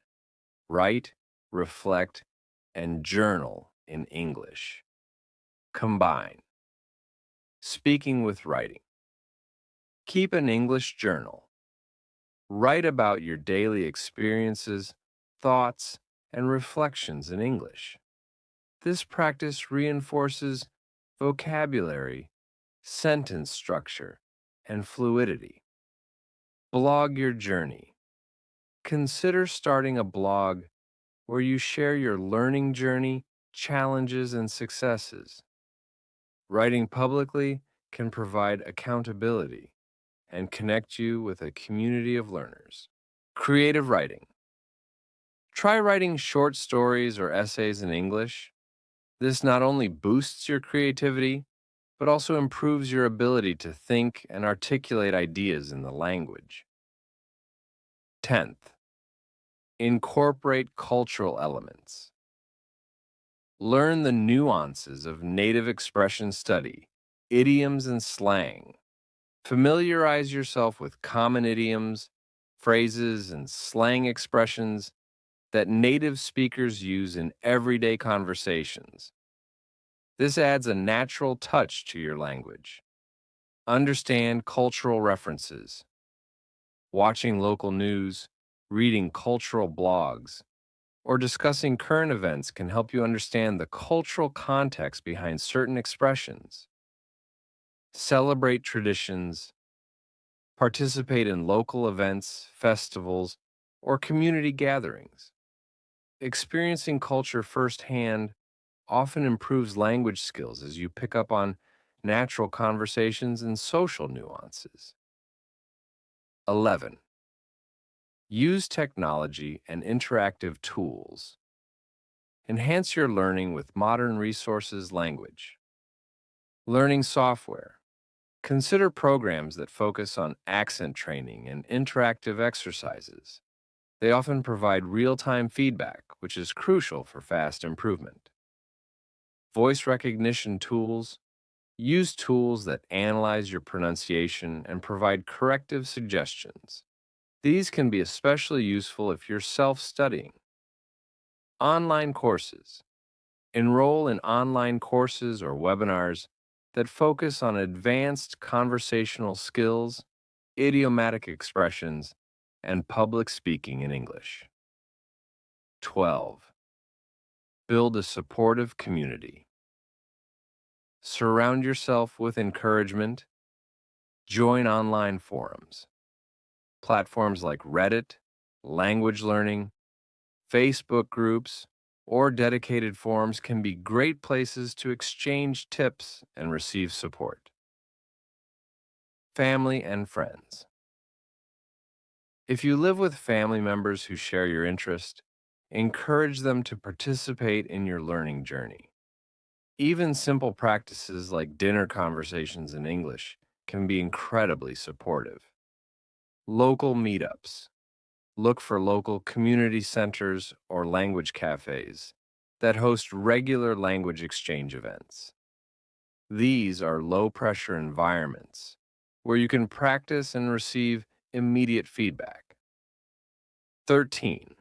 Write, reflect, and journal in English. Combine speaking with writing. Keep an English journal. Write about your daily experiences, thoughts, and reflections in English. This practice reinforces vocabulary, sentence structure, and fluidity. Blog your journey. Consider starting a blog where you share your learning journey, challenges, and successes. Writing publicly can provide accountability and connect you with a community of learners. Creative writing. Try writing short stories or essays in English. This not only boosts your creativity, but also improves your ability to think and articulate ideas in the language. 10th, incorporate cultural elements. Learn the nuances of native expression study, idioms and slang. Familiarize yourself with common idioms, phrases, and slang expressions that native speakers use in everyday conversations. This adds a natural touch to your language. Understand cultural references. Watching local news, reading cultural blogs, or discussing current events can help you understand the cultural context behind certain expressions. Celebrate traditions, participate in local events, festivals, or community gatherings. Experiencing culture firsthand often improves language skills as you pick up on natural conversations and social nuances. 11. Use technology and interactive tools. Enhance your learning with modern resources language. Learning software. Consider programs that focus on accent training and interactive exercises. They often provide real-time feedback, which is crucial for fast improvement. Voice recognition tools. Use tools that analyze your pronunciation and provide corrective suggestions. These can be especially useful if you're self-studying. Online courses. Enroll in online courses or webinars that focus on advanced conversational skills, idiomatic expressions, and public speaking in English. 12. Build a supportive community. Surround yourself with encouragement. Join online forums. Platforms like Reddit, language learning, Facebook groups, or dedicated forums can be great places to exchange tips and receive support. Family and friends. If you live with family members who share your interest, encourage them to participate in your learning journey. Even simple practices like dinner conversations in English can be incredibly supportive. Local meetups. Look for local community centers or language cafes that host regular language exchange events. These are low-pressure environments where you can practice and receive immediate feedback. 13.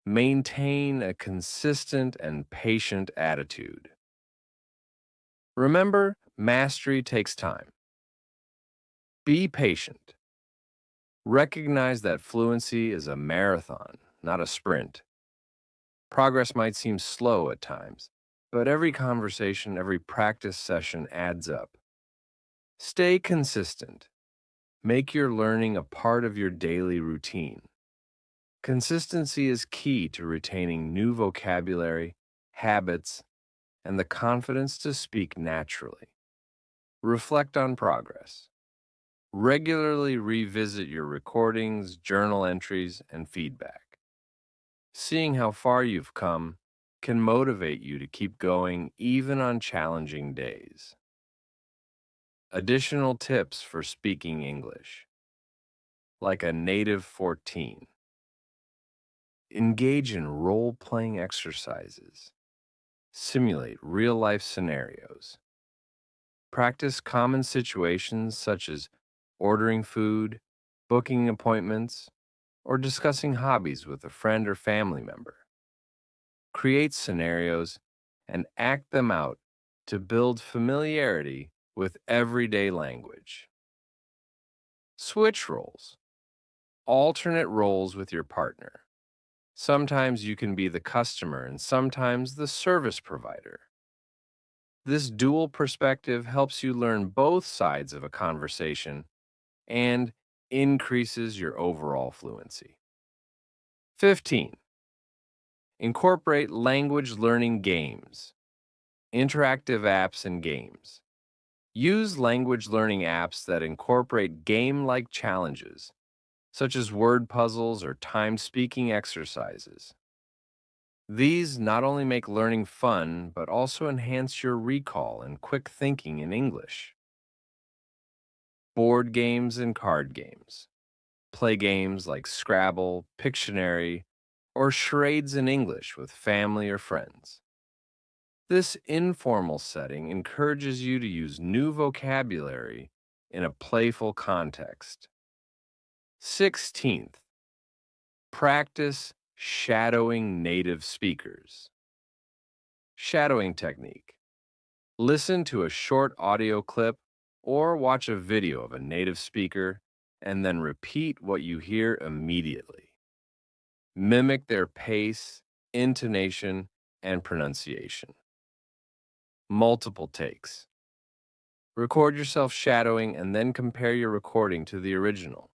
Maintain a consistent and patient attitude. Remember, mastery takes time. Be patient. Recognize that fluency is a marathon, not a sprint. Progress might seem slow at times, but every conversation, every practice session adds up. Stay consistent. Make your learning a part of your daily routine. Consistency is key to retaining new vocabulary, habits, and the confidence to speak naturally. Reflect on progress. Regularly revisit your recordings, journal entries, and feedback. Seeing how far you've come can motivate you to keep going even on challenging days. Additional tips for speaking English. Like a native 14. Engage in role-playing exercises. Simulate real-life scenarios. Practice common situations such as ordering food, booking appointments, or discussing hobbies with a friend or family member. Create scenarios and act them out to build familiarity with everyday language. Switch roles. Alternate roles with your partner. Sometimes you can be the customer and sometimes the service provider. This dual perspective helps you learn both sides of a conversation and increases your overall fluency. 15. Incorporate language learning games, interactive apps, and games. Use language learning apps that incorporate game-like challenges, such as word puzzles or timed speaking exercises. These not only make learning fun, but also enhance your recall and quick thinking in English. Board games and card games. Play games like Scrabble, Pictionary, or charades in English with family or friends. This informal setting encourages you to use new vocabulary in a playful context. 16th, practice shadowing native speakers. Shadowing technique. Listen to a short audio clip or watch a video of a native speaker and then repeat what you hear immediately. Mimic their pace, intonation, and pronunciation. Multiple takes. Record yourself shadowing and then compare your recording to the original.